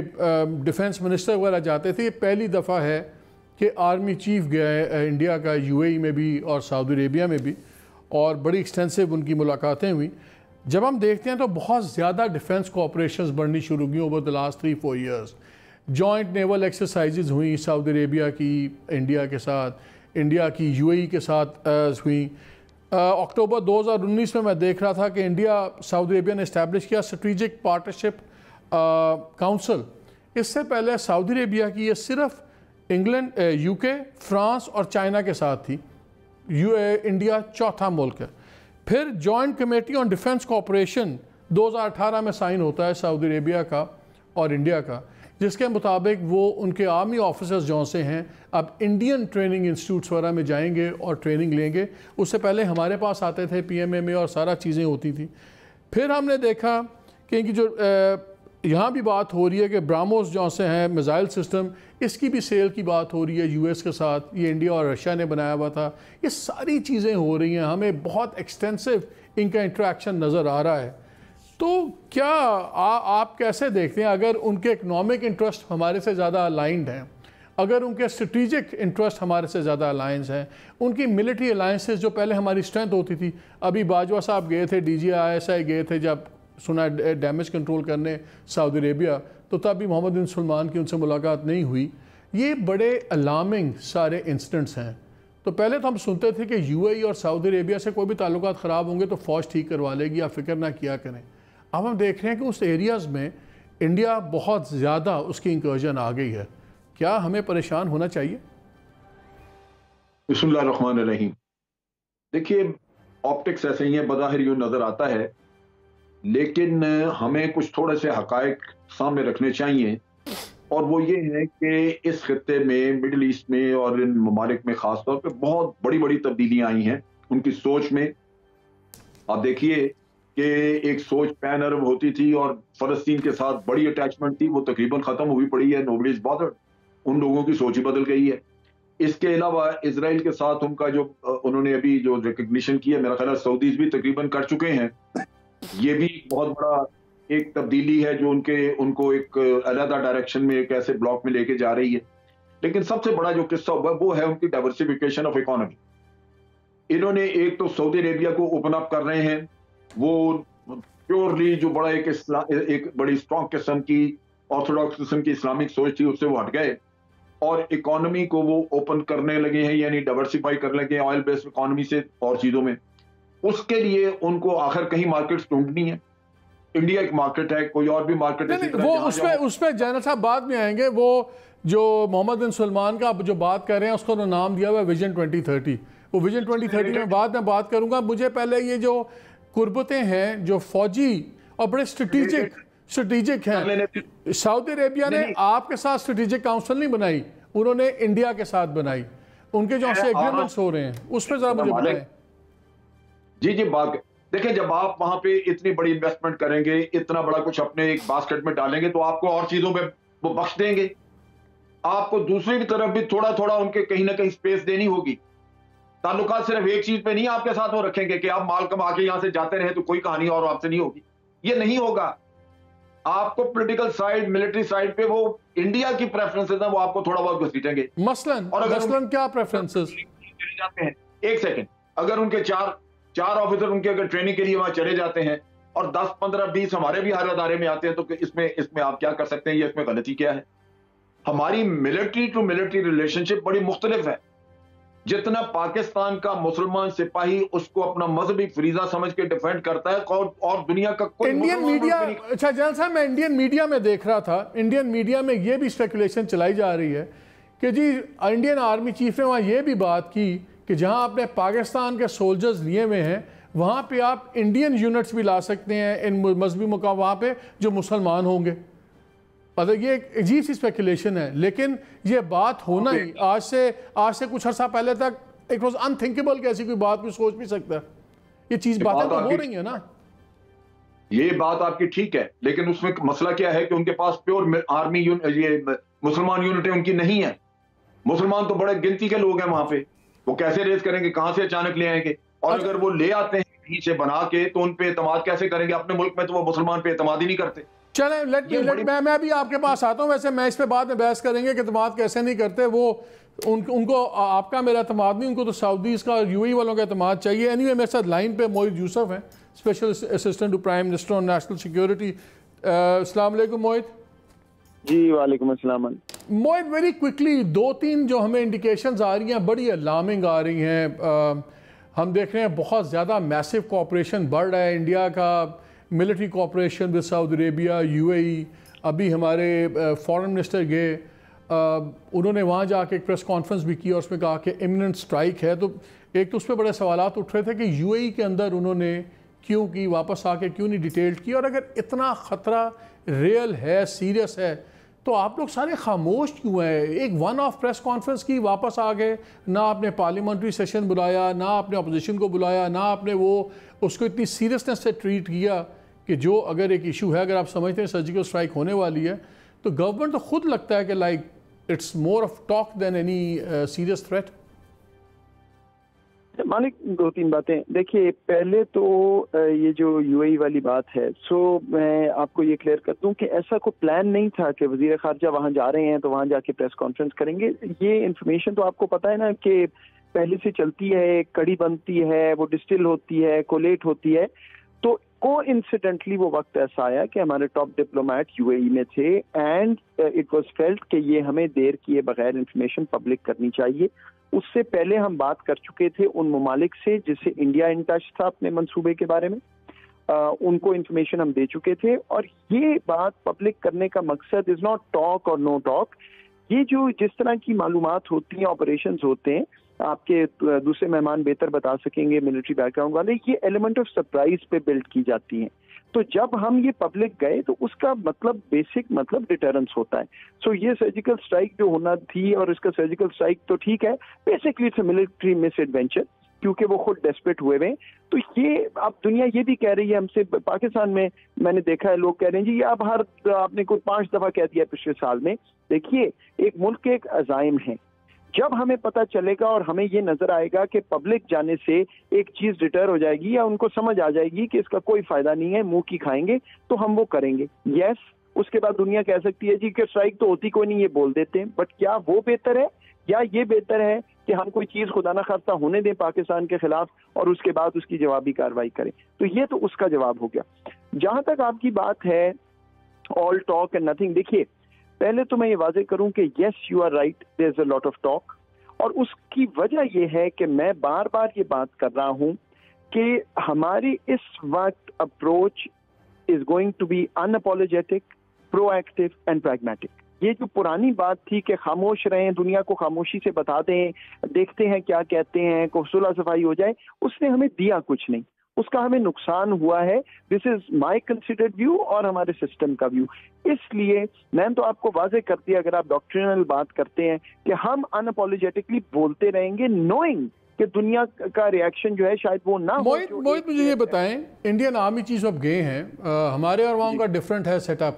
ڈیفنس منسٹر وغیرہ جاتے تھے. یہ پہلی دفعہ ہے کہ آرمی چیف گیا ہے انڈیا کا UAE میں بھی اور سعودی عربیہ میں بھی، اور بڑی ایکسٹینسو ان کی ملاقاتیں ہوئیں. جب ہم دیکھتے ہیں تو بہت زیادہ ڈیفنس کوآپریشنز بڑھنی شروع ہوئی over the last 3-4 years. Joint naval exercises ہوئیں سعودی عربیہ کی انڈیا کے ساتھ، انڈیا کی UAE کے ساتھ ہوئیں. اکتوبر 2019 میں دیکھ رہا تھا کہ انڈیا سعودی عربیہ نے اسٹیبلش کیا اسٹریٹجک پارٹنرشپ کاؤنسل. اس سے پہلے سعودی عربیہ کی یہ صرف انگلینڈ، UK، فرانس اور چائنا کے ساتھ تھی. انڈیا چوتھا ملک ہے. پھر joint committee on defence cooperation 2018 میں سائن ہوتا ہے سعودی عربیہ کا اور انڈیا کا، جس کے مطابق وہ ان کے آرمی آفیسرز جو سے ہیں اب انڈین ٹریننگ انسٹیٹیوٹس وغیرہ میں جائیں گے اور ٹریننگ لیں گے. اس سے پہلے ہمارے پاس آتے تھے PMA میں اور سارا چیزیں ہوتی تھی. پھر ہم نے دیکھا کہ ان کی جو یہاں بھی بات ہو رہی ہے کہ براموس جو سے ہیں میزائل سسٹم، اس کی بھی سیل کی بات ہو رہی ہے US کے ساتھ. یہ انڈیا اور رشیا نے بنایا ہوا تھا. یہ ساری چیزیں ہو رہی ہیں، ہمیں بہت ایکسٹینسو ان کا انٹریکشن نظر آ رہا ہے. تو کیا آپ کیسے دیکھتے ہیں اگر ان کے اکنامک انٹرسٹ ہمارے سے زیادہ الائنڈ ہیں، اگر ان کے اسٹریٹجک انٹرسٹ ہمارے سے زیادہ الائنس ہیں، ان کی ملٹری الائنسز جو پہلے ہماری اسٹرینتھ ہوتی تھی، ابھی باجوہ صاحب گئے تھے DGI گئے تھے جب سنا ڈیمیج کنٹرول کرنے سعودی عربیہ، تو تب بھی محمد بن سلمان کی ان سے ملاقات نہیں ہوئی. یہ بڑے الارمنگ سارے انسیڈنٹس ہیں. تو پہلے تو ہم سنتے تھے کہ UAE اور سعودی عربیہ سے کوئی بھی تعلقات خراب ہوں گے تو فوج ٹھیک کروا لے گی، آپ فکر نہ کیا کریں. اب ہم دیکھ رہے ہیں کہ اس ایریاز میں انڈیا بہت زیادہ اس کی انکرجن آ گئی ہے. کیا ہمیں پریشان ہونا چاہیے؟ بسم اللہ الرحمن الرحیم. دیکھیے آپٹکس ایسے ہی ہیں، بظاہر یوں نظر آتا ہے، لیکن ہمیں کچھ تھوڑے سے حقائق سامنے رکھنے چاہیے، اور وہ یہ ہے کہ اس خطے میں، مڈل ایسٹ میں اور ان ممالک میں خاص طور پہ بہت بڑی بڑی تبدیلیاں آئی ہیں ان کی سوچ میں. آپ دیکھیے کہ ایک سوچ پین عرب ہوتی تھی اور فلسطین کے ساتھ بڑی اٹیچمنٹ تھی، وہ تقریباً ختم ہوئی پڑی ہے. نوبڈی از بادرڈ. ان لوگوں کی سوچ ہی بدل گئی ہے. اس کے علاوہ اسرائیل کے ساتھ ان کا جو انہوں نے ابھی جو ریکگنیشن کیا، میرا خیال ہے سعودیز بھی تقریباً کر چکے ہیں. یہ بھی بہت بڑا ایک تبدیلی ہے جو ان کو ایک علیحدہ ڈائریکشن میں، ایک ایسے بلاک میں لے کے جا رہی ہے. لیکن سب سے بڑا جو قصہ ہوا وہ ہے ان کی ڈائیورسیفیکیشن آف اکانومی. انہوں نے ایک تو سعودی عربیہ کو اوپن اپ کر رہے ہیں، وہ پیورلی جو بڑا ایک بڑی اسٹرانگ قسم کی آرتھوڈاکس قسم کی اسلامک سوچ تھی، اس سے وہ ہٹ گئے اور اکانومی کو وہ اوپن کرنے لگے ہیں، یعنی ڈائیورسیفائی کرنے لگے ہیں آئل بیسڈ اکانومی سے اور چیزوں میں. اس کے لیے ان کو آخر کہیں مارکیٹس ڈھونڈنی ہے. انڈیا ایک مارکیٹ ہے، کوئی اور بھی مارکیٹ ہے. وہ اس پہ جنرل صاحب بعد میں آئیں گے. وہ جو محمد بن سلمان کا جو بات کر رہے ہیں اس کو نام دیا ہوا ہے ویژن 2030. وہ ویژن 2030 میں بعد میں بات کروں گا. مجھے پہلے یہ جو قربتیں ہیں جو فوجی اور بڑے اسٹریٹجک ہیں، سعودی عربیہ نے آپ کے ساتھ اسٹریٹجک کاؤنسل نہیں بنائی، انہوں نے انڈیا کے ساتھ بنائی. ان کے جو سے ایگریمنٹس ہو رہے ہیں اس پہ ذرا مجھے بتائیں. جی بات دیکھیں، جب آپ وہاں پہ اتنی بڑی انویسٹمنٹ کریں گے، اتنا بڑا کچھ اپنے ایک باسکٹ میں ڈالیں گے تو آپ کو اور چیزوں پہ وہ بخش دیں گے. آپ کو دوسری کی طرف بھی تھوڑا تھوڑا ان کے کہیں نہ کہیں سپیس دینی ہوگی. تعلقات صرف ایک چیز پہ نہیں آپ کے ساتھ وہ رکھیں گے کہ آپ مال کما کے یہاں سے جاتے رہے تو کوئی کہانی اور آپ سے نہیں ہوگی. یہ نہیں ہوگا. آپ کو پولیٹیکل سائیڈ، ملٹری سائیڈ پہ وہ انڈیا کی پریفرنسز ہیں، وہ آپ کو تھوڑا بہت گھسیٹیں گے. مثلاً کیا پریفرنسز؟ ایک سیکنڈ. اگر ان کے چار آفیسر ان کے اگر ٹریننگ کے لیے وہاں چلے جاتے ہیں اور 10 15 20 ہمارے بھی ہر ادارے میں آتے ہیں تو اس میں آپ کیا کر سکتے ہیں؟ یہ اس میں غلطی کیا ہے؟ ہماری ملٹری ٹو ملٹری ریلیشن شپ بڑی مختلف ہے. جتنا پاکستان کا مسلمان سپاہی اس کو اپنا مذہبی فریضہ سمجھ کے ڈیفینڈ کرتا ہے اور دنیا کا کوئی انڈین میڈیا، اچھا جنرل صاحب، میں انڈین میڈیا میں دیکھ رہا تھا، انڈین میڈیا میں یہ بھی اسپیکولیشن چلائی جا رہی ہے کہ جی انڈین آرمی چیف نے وہاں یہ بھی بات کی کہ جہاں آپ نے پاکستان کے سولجرز لیے ہوئے ہیں وہاں پہ آپ انڈین یونٹس بھی لا سکتے ہیں ان مذہبی مقام وہاں پہ جو مسلمان ہوں گے. مطلب یہ ایک عجیب سی اسپیکولیشن ہے، لیکن یہ بات ہونا ہی آج سے کچھ عرصہ پہلے تک ایک روز انتھنکیبل کہ ایسی کوئی بات کوئی سوچ بھی سکتا ہے. یہ چیز باتیں تو ہو رہی ہیں نا. یہ بات آپ کی ٹھیک ہے، لیکن اس میں مسئلہ کیا ہے کہ ان کے پاس پیور آرمی یہ مسلمان یونٹیں ان کی نہیں ہیں. مسلمان تو بڑے گنتی کے لوگ ہیں وہاں پہ. وہ کیسے ریز کریں گے؟ کہاں سے اچانک لے آئیں گے؟ اور اگر وہ لے آتے ہیں کہیں سے بنا کے تو ان پہ اعتماد کیسے کریں گے؟ اپنے ملک میں تو وہ مسلمان پہ اعتماد ہی نہیں کرتے. چلیں میں بھی آپ کے پاس آتا ہوں. ویسے میں اس پہ بعد میں بحث کریں گے کہ اعتماد کیسے نہیں کرتے. وہ ان کو آپ کا میرا اعتماد نہیں، ان کو تو سعودیز کا اور UAE والوں کا اعتماد چاہیے. اینیوے میرے ساتھ لائن پہ موہد یوسف ہیں، special assistant to prime minister on national security. السلام علیکم موہد. جی وعلیکم السلام. موہد ویری کوئکلی 2-3 جو ہمیں انڈیکیشنز آ رہی ہیں بڑی الارمنگ آ رہی ہیں. ہم دیکھ رہے ہیں بہت زیادہ میسو کوآپریشن بڑھ رہا ہے انڈیا کا، military cooperation with Saudi Arabia, UAE. ابھی ہمارے فارن منسٹر گئے، انہوں نے وہاں جا کے ایک پریس کانفرنس بھی کی اور اس میں کہا کہ امیوننٹ سٹرائک ہے. تو ایک تو اس پہ بڑے سوالات اٹھ رہے تھے کہ UAE کے اندر انہوں نے کیوں کی، واپس آ کے کیوں نہیں ڈیٹیلڈ کی، اور اگر اتنا خطرہ ریئل ہے، سیریس ہے، تو آپ لوگ سارے خاموش کیوں ہیں؟ ایک ون آف پریس کانفرنس کی، واپس آ گئے، نہ آپ نے پارلیمنٹری سیشن بلایا، نہ آپ نے اپوزیشن کو بلایا، نہ آپ نے اس کو اتنی سیریسنس سے ٹریٹ کیا کہ جو اگر ایک ایشو ہے، اگر آپ سمجھتے ہیں سرجیکل اسٹرائک ہونے والی ہے تو گورنمنٹ تو خود لگتا ہے کہ like it's more of talk than any serious threat. مالک دو تین باتیں دیکھیے. پہلے تو یہ جو UAE والی بات ہے، میں آپ کو یہ کلیئر کر دوں کہ ایسا کوئی پلان نہیں تھا کہ وزیر خارجہ وہاں جا رہے ہیں تو وہاں جا کے پریس کانفرنس کریں گے. یہ انفارمیشن تو آپ کو پتہ ہے نا کہ پہلے سے چلتی ہے، کڑی بنتی ہے، وہ ڈسٹل ہوتی ہے، کولیٹ ہوتی ہے. تو کو انسیڈنٹلی وہ وقت ایسا آیا کہ ہمارے ٹاپ ڈپلومیٹ UAE میں تھے اینڈ اٹ واز فیلٹ کہ یہ ہمیں دیر کیے بغیر انفارمیشن پبلک کرنی چاہیے. اس سے پہلے ہم بات کر چکے تھے ان ممالک سے جس سے انڈیا ان ٹچ تھا اپنے منصوبے کے بارے میں، ان کو انفارمیشن ہم دے چکے تھے. اور یہ بات پبلک کرنے کا مقصد از ناٹ ٹاک اور نو ٹاک. یہ جو جس طرح کی معلومات ہوتی ہیں، آپریشنز ہوتے ہیں، آپ کے دوسرے مہمان بہتر بتا سکیں گے ملٹری بیک گراؤنڈ والے، یہ ایلیمنٹ آف سرپرائز پہ بلڈ کی جاتی ہیں. تو جب ہم یہ پبلک گئے تو اس کا مطلب بیسک مطلب ڈیٹرنس ہوتا ہے. سو یہ سرجیکل اسٹرائک جو ہونا تھی، اور اس کا سرجیکل اسٹرائک تو ٹھیک ہے، basically it's a military misadventure کیونکہ وہ خود ڈیسپریٹ ہوئے ہوئے. تو یہ اب دنیا یہ بھی کہہ رہی ہے ہم سے، پاکستان میں نے دیکھا ہے لوگ کہہ رہے ہیں جی اب آپ نے کوئی 5 دفعہ کہہ دیا پچھلے سال میں. دیکھیے ایک ملک کے ایک عزائم ہیں، جب ہمیں پتہ چلے گا اور ہمیں یہ نظر آئے گا کہ پبلک جانے سے ایک چیز ڈٹر ہو جائے گی یا ان کو سمجھ آ جائے گی کہ اس کا کوئی فائدہ نہیں ہے، منہ کی کھائیں گے، تو ہم وہ کریں گے. یس اس کے بعد دنیا کہہ سکتی ہے جی کہ اسٹرائک تو ہوتی کوئی نہیں، یہ بول دیتے ہیں. بٹ کیا وہ بہتر ہے یا یہ بہتر ہے کہ ہم کوئی چیز خدا نہ خواستہ ہونے دیں پاکستان کے خلاف اور اس کے بعد اس کی جوابی کارروائی کریں؟ تو یہ تو اس کا جواب ہو گیا. جہاں تک آپ کی بات ہے آل ٹاک اینڈ نتھنگ، دیکھیے پہلے تو میں یہ واضح کروں کہ yes you are right, there is a lot of talk. اور اس کی وجہ یہ ہے کہ میں بار بار یہ بات کر رہا ہوں کہ ہماری اس وقت approach is going to be unapologetic, proactive and pragmatic. یہ جو پرانی بات تھی کہ خاموش رہیں، دنیا کو خاموشی سے بتا دیں، دیکھتے ہیں کیا کہتے ہیں، کو صلح صفائی ہو جائے، اس نے ہمیں دیا کچھ نہیں، اس کا ہمیں نقصان ہوا ہے. دس از مائی کنسیڈرڈ ویو اور ہمارے سسٹم کا ویو. اس لیے میں تو آپ کو واضح کر دیا، اگر آپ ڈاکٹرینل بات کرتے ہیں کہ ہم ان اپولوجیٹکلی بولتے رہیں گے نوئنگ کہ دنیا کا ریاکشن جو ہے شاید وہ نہ ہو. موہت مجھے یہ بتائیں، انڈین آرمی چیف اب گئے ہیں، ہمارے اور وہاں کا ڈفرینٹ ہے سیٹ اپ.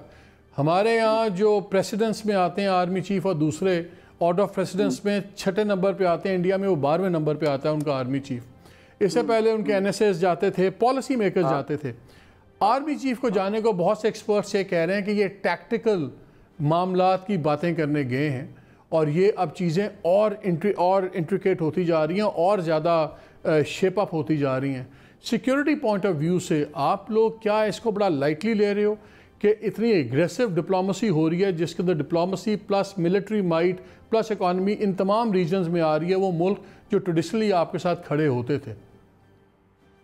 ہمارے یہاں جو پریسیڈنس میں آتے ہیں آرمی چیف اور دوسرے آرڈر آف پریسیڈنس میں 6 نمبر پہ آتے ہیں، انڈیا میں وہ 12ویں نمبر پہ آتا ہے ان کا آرمی چیف. اس سے پہلے ان کے NSAs جاتے تھے، پالیسی میکرز جاتے تھے. آرمی چیف کو جانے کو بہت سے ایکسپرٹس یہ کہہ رہے ہیں کہ یہ ٹیکٹیکل معاملات کی باتیں کرنے گئے ہیں اور یہ اب چیزیں اور انٹریکیٹ ہوتی جا رہی ہیں اور زیادہ شیپ اپ ہوتی جا رہی ہیں. سیکیورٹی پوائنٹ آف ویو سے آپ لوگ کیا اس کو بڑا لائٹلی لے رہے ہو کہ اتنی ایگریسو ڈپلومسی ہو رہی ہے جس کے اندر diplomacy plus military might plus economy ان تمام ریجنز میں آ رہی ہے، وہ ملک جو ٹریڈیشنلی آپ کے ساتھ کھڑے ہوتے تھے؟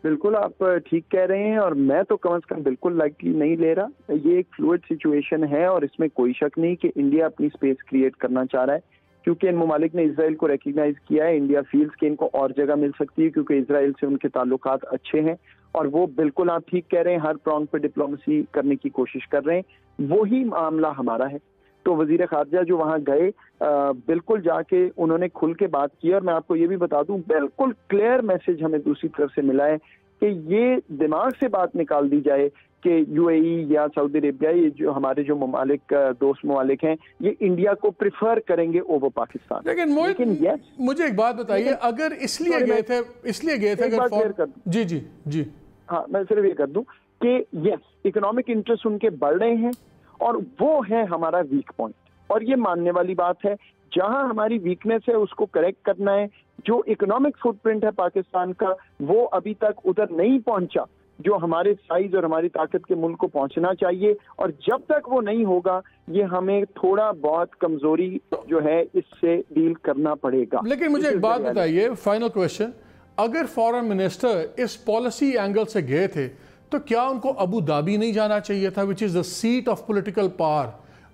بالکل آپ ٹھیک کہہ رہے ہیں، اور میں تو کم از کم بالکل لائٹلی نہیں لے رہا. یہ ایک فلوئڈ سچویشن ہے اور اس میں کوئی شک نہیں کہ انڈیا اپنی سپیس کریٹ کرنا چاہ رہا ہے، کیونکہ ان ممالک نے اسرائیل کو ریکگنائز کیا ہے. انڈیا فیلز کہ ان کو اور جگہ مل سکتی ہے کیونکہ اسرائیل سے ان کے تعلقات اچھے ہیں، اور وہ بالکل آپ ٹھیک کہہ رہے ہیں ہر پرانگ پہ ڈپلومسی کرنے کی کوشش کر رہے ہیں. وہی معاملہ ہمارا ہے. تو وزیر خارجہ جو وہاں گئے بالکل جا کے انہوں نے کھل کے بات کی، اور میں آپ کو یہ بھی بتا دوں بالکل کلیئر میسج ہمیں دوسری طرف سے ملا ہے کہ یہ دماغ سے بات نکال دی جائے کہ UAE یا سعودی عربیہ، یہ جو ہمارے جو ممالک دوست ممالک ہیں، یہ انڈیا کو پریفر کریں گے اوور پاکستان. لیکن مجھے ایک بات بتائیے، اگر اس لیے گئے تھے جی ہاں میں صرف یہ کر دوں کہ یس اکنامک انٹرسٹ ان کے بڑھ رہے ہیں اور وہ ہے ہمارا ویک پوائنٹ، اور یہ ماننے والی بات ہے. جہاں ہماری ویکنیس ہے اس کو کریکٹ کرنا ہے. جو اکنامک فٹ پرنٹ ہے پاکستان کا وہ ابھی تک ادھر نہیں پہنچا جو ہمارے سائز اور ہماری طاقت کے ملک کو پہنچنا چاہیے، اور جب تک وہ نہیں ہوگا یہ ہمیں تھوڑا بہت کمزوری جو ہے اس سے ڈیل کرنا پڑے گا. لیکن مجھے ایک بات بتائیے، فائنل کویسچن، اگر فارن منسٹر اس پالیسی اینگل سے گئے تھے تو کیا ان کو ابو دھابی نہیں جانا چاہیے تھا، which is the seat of political power?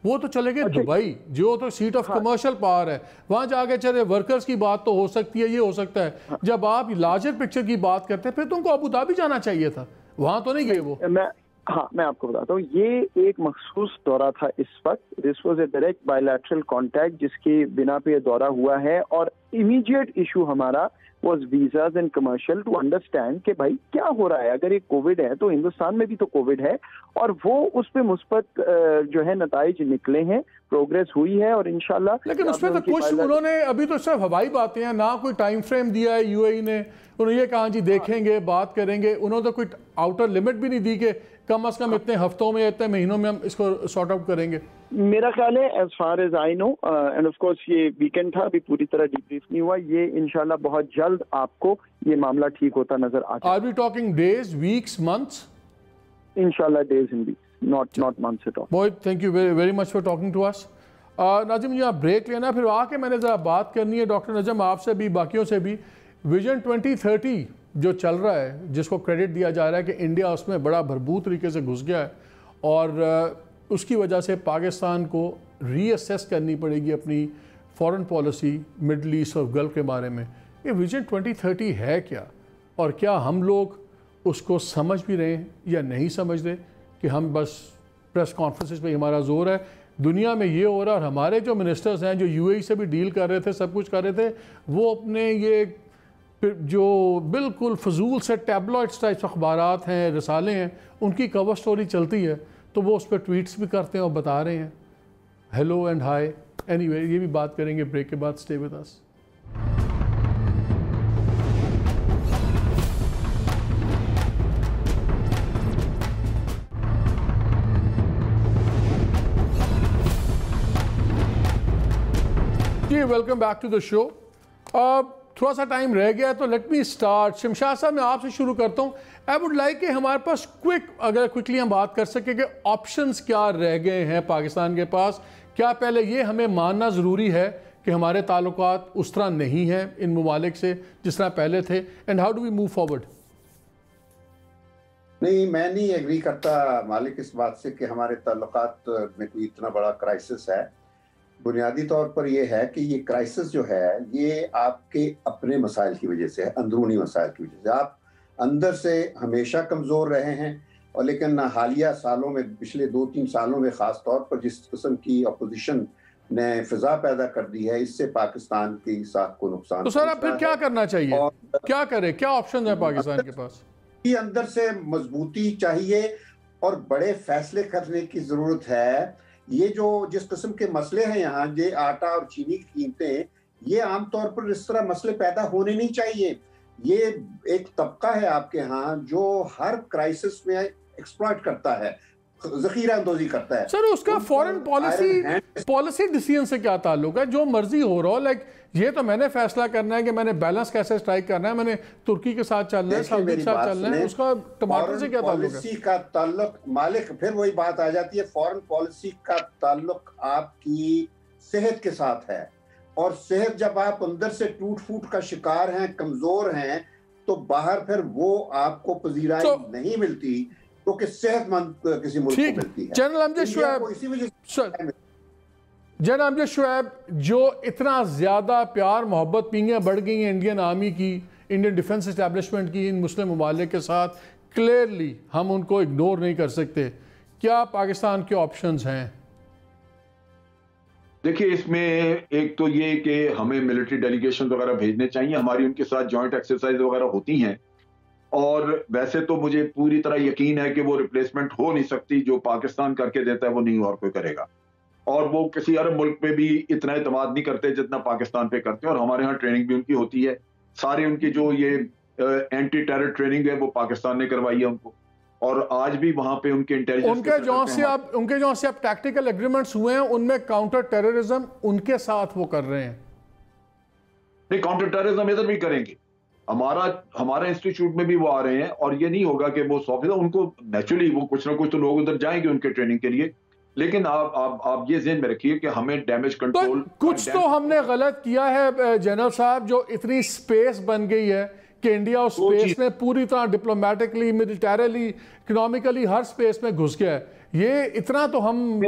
وہ تو چلے گئے دبئی جو تو سیٹ آف کمرشل پاور ہے، وہاں جا کے چلے ورکرز کی بات تو ہو سکتی ہے، یہ ہو سکتا ہے. جب آپ لارجر پکچر کی بات کرتے ہیں پھر تو ان کو ابو دھابی جانا چاہیے تھا، وہاں تو نہیں گئے وہ. ہاں میں آپ کو بتاتا ہوں, یہ ایک مخصوص دورہ تھا اس وقت. This was a direct bilateral contact جس کی بنا پہ یہ دورہ ہوا ہے, اور امیڈیٹ ایشو ہمارا was visas and commercial to understand کہ بھائی کیا ہو رہا ہے. اگر یہ کووڈ ہے تو ہندوستان میں بھی تو کووڈ ہے, اور وہ اس پہ مثبت جو ہے نتائج نکلے ہیں, پروگریس ہوئی ہے, اور انشاءاللہ. لیکن اس پہ تو کچھ انہوں نے ابھی تو صرف ہوائی باتیں ہیں, نہ کوئی ٹائم فریم دیا ہے یو اے ای نے. انہوں نے یہ کہا جی دیکھیں گے, بات کریں گے. انہوں نے تو کوئی آؤٹر لمٹ بھی نہیں دی کہ کم از کم اتنے ہفتوں میں اتنے مہینوں میں ہم اس کو سارٹ آؤٹ کریں گے. میرا خیال ہے as far as I know, and of course یہ ویکینڈ تھا, ابھی پوری طرح ڈیبریف نہیں ہوا, یہ انشاءاللہ بہت جلد آپ کو یہ معاملہ ٹھیک ہوتا نظر آ جائے. Are we talking days, weeks, months? انشاءاللہ days and weeks, not months at all. Mohit, thank you very much for talking to us. ناظم یہاں بریک لینا, پھر آ کے میں نے ذرا بات کرنی ہے ڈاکٹر نجم آپ سے بھی, باقیوں سے بھی. ویژن 2030 جو چل رہا ہے, جس کو کریڈٹ دیا جا رہا ہے کہ انڈیا اس میں بڑا بھرپور طریقے سے گھس گیا ہے, اور اس کی وجہ سے پاکستان کو ری اسیس کرنی پڑے گی اپنی فارن پالیسی مڈل ایسٹ اور گلف کے بارے میں. یہ ویژن 2030 ہے کیا, اور کیا ہم لوگ اس کو سمجھ بھی رہے ہیں یا نہیں سمجھ رہے, کہ ہم بس پریس کانفرنسز پہ ہمارا زور ہے. دنیا میں یہ ہو رہا, اور ہمارے جو منسٹرز ہیں جو یو اے ای سے بھی ڈیل کر رہے تھے, سب کچھ کر رہے تھے, وہ اپنے یہ جو بالکل فضول سے ٹیبلوئڈز ٹائپس اخبارات ہیں, رسالے ہیں, ان کی کور سٹوری چلتی ہے تو وہ اس پہ ٹویٹس بھی کرتے ہیں اور بتا رہے ہیں hello and hi. Anyway, یہ بھی بات کریں گے بریک کے بعد. Stay with us. جی welcome back to the show. تھوڑا سا ٹائم رہ گیا تو لیٹ می اسٹارٹ. شمشاد صاحب میں آپ سے شروع کرتا ہوں. آئی ووڈ لائک کہ ہمارے پاس اگر کوئکلی ہم بات کر سکیں کہ آپشنز کیا رہ گئے ہیں پاکستان کے پاس. کیا پہلے یہ ہمیں ماننا ضروری ہے کہ ہمارے تعلقات اس طرح نہیں ہیں ان ممالک سے جس طرح پہلے تھے, and how do we move forward? نہیں, میں نہیں ایگری کرتا مالک اس بات سے کہ ہمارے تعلقات میں کوئی اتنا بڑا کرائسس ہے. بنیادی طور پر یہ ہے کہ یہ کرائسس جو ہے یہ آپ کے اپنے مسائل کی وجہ سے ہے, اندرونی مسائل کی وجہ سے. آپ اندر سے ہمیشہ کمزور رہے ہیں, اور لیکن حالیہ سالوں میں, پچھلے 2-3 سالوں میں خاص طور پر جس قسم کی اپوزیشن نے فضا پیدا کر دی ہے, اس سے پاکستان کی ساکھ کو نقصان. تو سر اب پھر کیا کرنا چاہیے, کیا کرے, کیا آپشن ہے پاکستان کے پاس؟ اندر سے مضبوطی چاہیے اور بڑے فیصلے کرنے کی ضرورت ہے. یہ جو جس قسم کے مسئلے ہیں یہاں, یہ آٹا اور چینی کی قیمتیں, یہ عام طور پر اس طرح مسئلے پیدا ہونے نہیں چاہیے. یہ ایک طبقہ ہے آپ کے ہاں جو ہر کرائسس میں ایکسپلائٹ کرتا ہے, ذخیرہ اندوزی کرتا ہے. سر اس کا فورن پالیسی ڈیسیژن سے کیا تعلق ہے؟ جو مرضی ہو رہا ہو, لائک یہ تو میں نے فیصلہ کرنا ہے کہ میں نے بیلنس کیسے اسٹرائک کرنا ہے, میں نے ترکی کے ساتھ چلنا ہے, سعودی کے ساتھ چلنا ہے, اس کا ٹماٹر سے کیا تعلق ہے؟ پالیسی کا تعلق مالک, پھر وہی بات آ جاتی ہے, فورن پالیسی کا تعلق آپ کی صحت کے ساتھ ہے, اور صحت جب آپ اندر سے ٹوٹ پھوٹ کا شکار ہیں, کمزور ہیں, تو باہر پھر وہ آپ کو پذیرائی نہیں ملتی کیونکہ صحت مند کسی ملک کو ملتی ہے. جنرل امجد شعیب, جو اتنا زیادہ پیار محبت پینگیں بڑھ گئی ہیں انڈین آرمی کی, انڈین ڈیفنس اسٹیبلشمنٹ کی ان مسلم ممالک کے ساتھ, کلیئرلی ہم ان کو اگنور نہیں کر سکتے. کیا پاکستان کے آپشنز ہیں؟ دیکھیے, اس میں ایک تو یہ کہ ہمیں ملٹری ڈیلیگیشن وغیرہ بھیجنے چاہیے, ہماری ان کے ساتھ جوائنٹ ایکسرسائز وغیرہ ہوتی ہیں, اور ویسے تو مجھے پوری طرح یقین ہے کہ وہ ریپلیسمنٹ ہو نہیں سکتی. جو پاکستان کر کے دیتا ہے وہ نہیں اور کوئی کرے گا, اور وہ کسی عرب ملک پہ بھی اتنا اعتماد نہیں کرتے جتنا پاکستان پہ کرتے ہیں. اور ہمارے ہاں ٹریننگ بھی ان کی ہوتی ہے, سارے ان کی جو یہ اینٹی ٹیرر ٹریننگ ہے وہ پاکستان نے کروائی ہے ان کو, اور آج بھی وہاں پہ ان کے انٹیلیجنس ان کے جو سے اب ٹیکٹیکل ایگریمنٹس ہوئے ہیں ان میں کاؤنٹر ٹیررزم ان کے ساتھ وہ کر رہے ہیں. نہیں, کاؤنٹر ٹیررزم ادھر بھی کریں گے, ہمارا انسٹیٹیوٹ میں بھی وہ آ رہے ہیں, اور یہ نہیں ہوگا کہ وہ 100%, ان کو نیچرلی وہ کچھ نہ کچھ تو لوگ ادھر جائیں گے ان کے ٹریننگ کے لیے, لیکن آپ یہ ذہن میں رکھیے کہ ہمیں ڈیمیج کنٹرول کچھ تو ہم نے غلط کیا ہے جنرل صاحب, جو اتنی سپیس بن گئی ہے کہ انڈیا اس سپیس میں پوری طرح ڈپلومیٹکلی, ملٹریلی, اکنامکلی ہر سپیس میں گھس گیا ہے. یہ اتنا تو ہم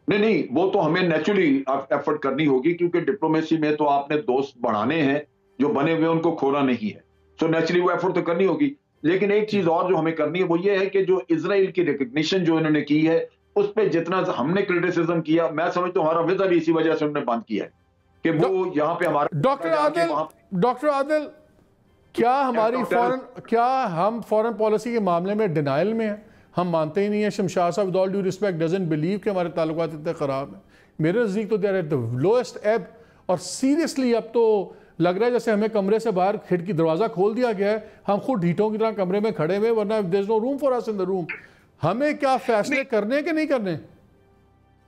نہیں, وہ تو ہمیں نیچرلی ایفرٹ کرنی ہوگی, کیونکہ ڈپلومیسی میں تو آپ نے دوست بڑھانے ہیں, جو بنے ہوئے ان کو کھونا نہیں ہے, سو نیچرلی وہ ایفرٹ تو کرنی ہوگی. لیکن ایک چیز اور جو ہمیں کرنی ہے وہ یہ ہے کہ جو اسرائیل کی ریکگنیشن جو انہوں نے کی ہے اس پہ جتنا ہم نے کرٹیسزم کیا، میں سمجھتا ہوں ہمارا ویزا بھی اسی وجہ سے انہوں نے بند کیا ہے کہ وہ یہاں پہ ہمارا ڈاکٹر عادل کیا ہم فورن پالیسی کے معاملے میں ڈینائل میں ہیں؟ ہم مانتے ہی نہیں ہیں. شمشاد صاحب with all due respect doesn't believe کہ ہمارے تعلقات اتنے خراب ہیں. میرے نزدیک تو they are at the lowest ایب، اور سیریسلی اب تو لگ رہا ہے جیسے ہمیں کمرے سے باہر کھڑکی دروازہ کھول دیا گیا ہے، ہم خود ڈھیٹوں کی طرح کمرے میں کھڑے ہوئے، ورنہ there is no room for us in the room. ہمیں کیا فیصلے کرنے کہ نہیں کرنے؟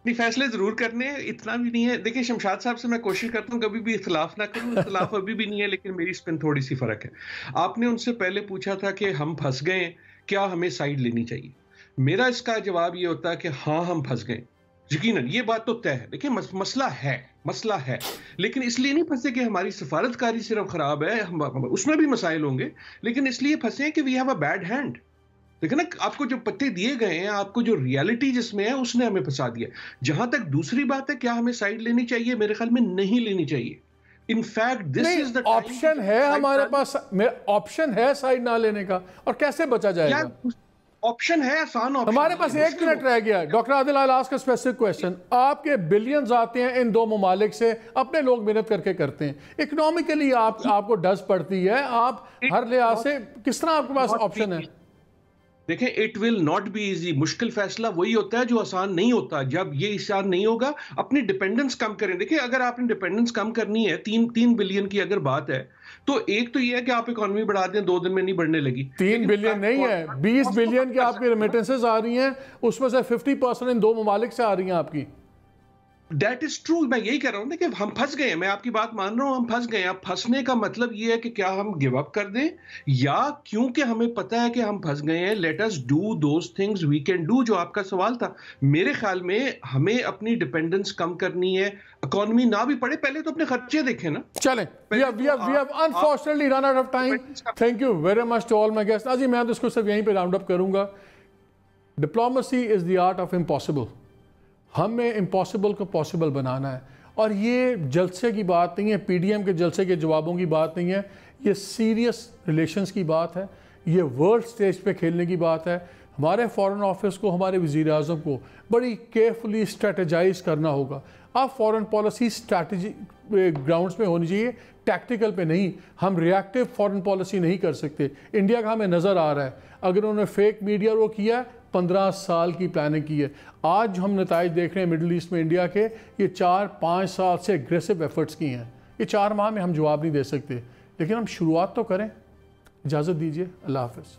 نہیں، فیصلے ضرور کرنے ہیں، اتنا بھی نہیں ہے. دیکھیں شمشاد صاحب سے میں کوشش کرتا ہوں کبھی بھی اختلاف نہ کروں، اختلاف ابھی بھی نہیں ہے، لیکن میری اس پہ تھوڑی سی فرق ہے. آپ نے ان سے پہلے پوچھا تھا کہ ہم پھنس گئے ہیں، کیا ہمیں سائیڈ لینی چاہیے؟ میرا اس کا جواب یہ ہوتا ہے کہ ہاں ہم پھنس گئے. یقیناً یہ بات تو طے ہے. دیکھیں مسئلہ ہے لیکن اس لیے نہیں پھنسے کہ ہماری سفارتکاری صرف خراب ہے، اس میں بھی مسائل ہوں گے، لیکن اس لیے پھنسے کہ we have a bad hand. دیکھیں نا، آپ کو جو پتے دیے گئے ہیں، آپ کو جو ریالٹی جس میں ہے اس نے ہمیں پھنسا دیا. جہاں تک دوسری بات ہے کیا ہمیں سائیڈ لینی چاہیے، میرے خیال میں نہیں لینی چاہیے. In fact this is the option ہے ہمارے پاس، آپشن ہے سائیڈ نہ لینے کا، اور کیسے بچا جائے گا؟ آپشن ہے، آسان آپشن. ہمارے پاس 1 منٹ رہ گیا. Doctor Adil I'll ask a specific question. آپ کے بلینز آتے ہیں ان 2 ممالک سے، اپنے لوگ محنت کر کے کرتے ہیں، اکنومیکلی آپ کو ڈز پڑتی ہے، آپ ہر لحاظ سے کس طرح آپ کے پاس آپشن ہے؟ دیکھیں it will not be easy. مشکل فیصلہ وہی ہوتا ہے جو آسان نہیں ہوتا. جب یہ آسان نہیں ہوگا، اپنی ڈیپینڈنس کم کریں. دیکھیں اگر آپ نے ڈیپینڈنس کم کرنی ہے، 3 بلین کی اگر بات ہے تو ایک تو یہ ہے کہ آپ اکانومی بڑھا دیں، 2 دن میں نہیں بڑھنے لگی. 3 بلین نہیں ہے، 20 بلین کی آپ کی ریمیٹنسز آ رہی ہیں، اس میں سے 50% ان 2 ممالک سے آ رہی ہیں آپ کی. That is true. میں یہی کہہ رہا ہوں کہ ہم پھنس گئے ہیں. میں آپ کی بات مان رہا ہوں، ہم پھنس گئے ہیں. اب پھنسنے کا مطلب یہ ہے کہ کیا ہم گیو اپ کر دیں، یا کیونکہ ہمیں پتا ہے کہ ہم پھنس گئے ہیں let us do those things we can do. جو آپ کا سوال تھا، میرے خیال میں ہمیں اپنی ڈیپینڈنس کم کرنی ہے. اکانومی نہ بھی پڑے، پہلے تو اپنے خرچے دیکھیں نا. چلیں we have unfortunately run out of time. Thank you very much to all my guests. آجی میں اس کو صرف یہیں پہ راؤنڈ اپ کروں گا. Diplomacy is the art of impossible. ہمیں امپاسبل کو پاسبل بنانا ہے، اور یہ جلسے کی بات نہیں ہے، پی ڈی ایم کے جلسے کے جوابوں کی بات نہیں ہے، یہ سیریس ریلیشنز کی بات ہے، یہ ورلڈ سٹیج پہ کھیلنے کی بات ہے. ہمارے فورن آفس کو، ہمارے وزیر اعظم کو بڑی کیئرفلی اسٹریٹجائز کرنا ہوگا. اب فورن پالیسی اسٹریٹجی گراؤنڈز پہ ہونی چاہیے، ٹیکٹیکل پہ نہیں. ہم ریئیکٹیو فورن پالیسی نہیں کر سکتے. انڈیا کا ہمیں نظر آ رہا ہے، اگر انہوں نے فیک میڈیا وہ کیا 15 سال کی پلاننگ کی ہے. آج ہم نتائج دیکھ رہے ہیں مڈل ایسٹ میں انڈیا کے، یہ 4-5 سال سے اگریسو ایفرٹس کی ہیں. یہ 4 ماہ میں ہم جواب نہیں دے سکتے، لیکن ہم شروعات تو کریں. اجازت دیجیے، اللہ حافظ.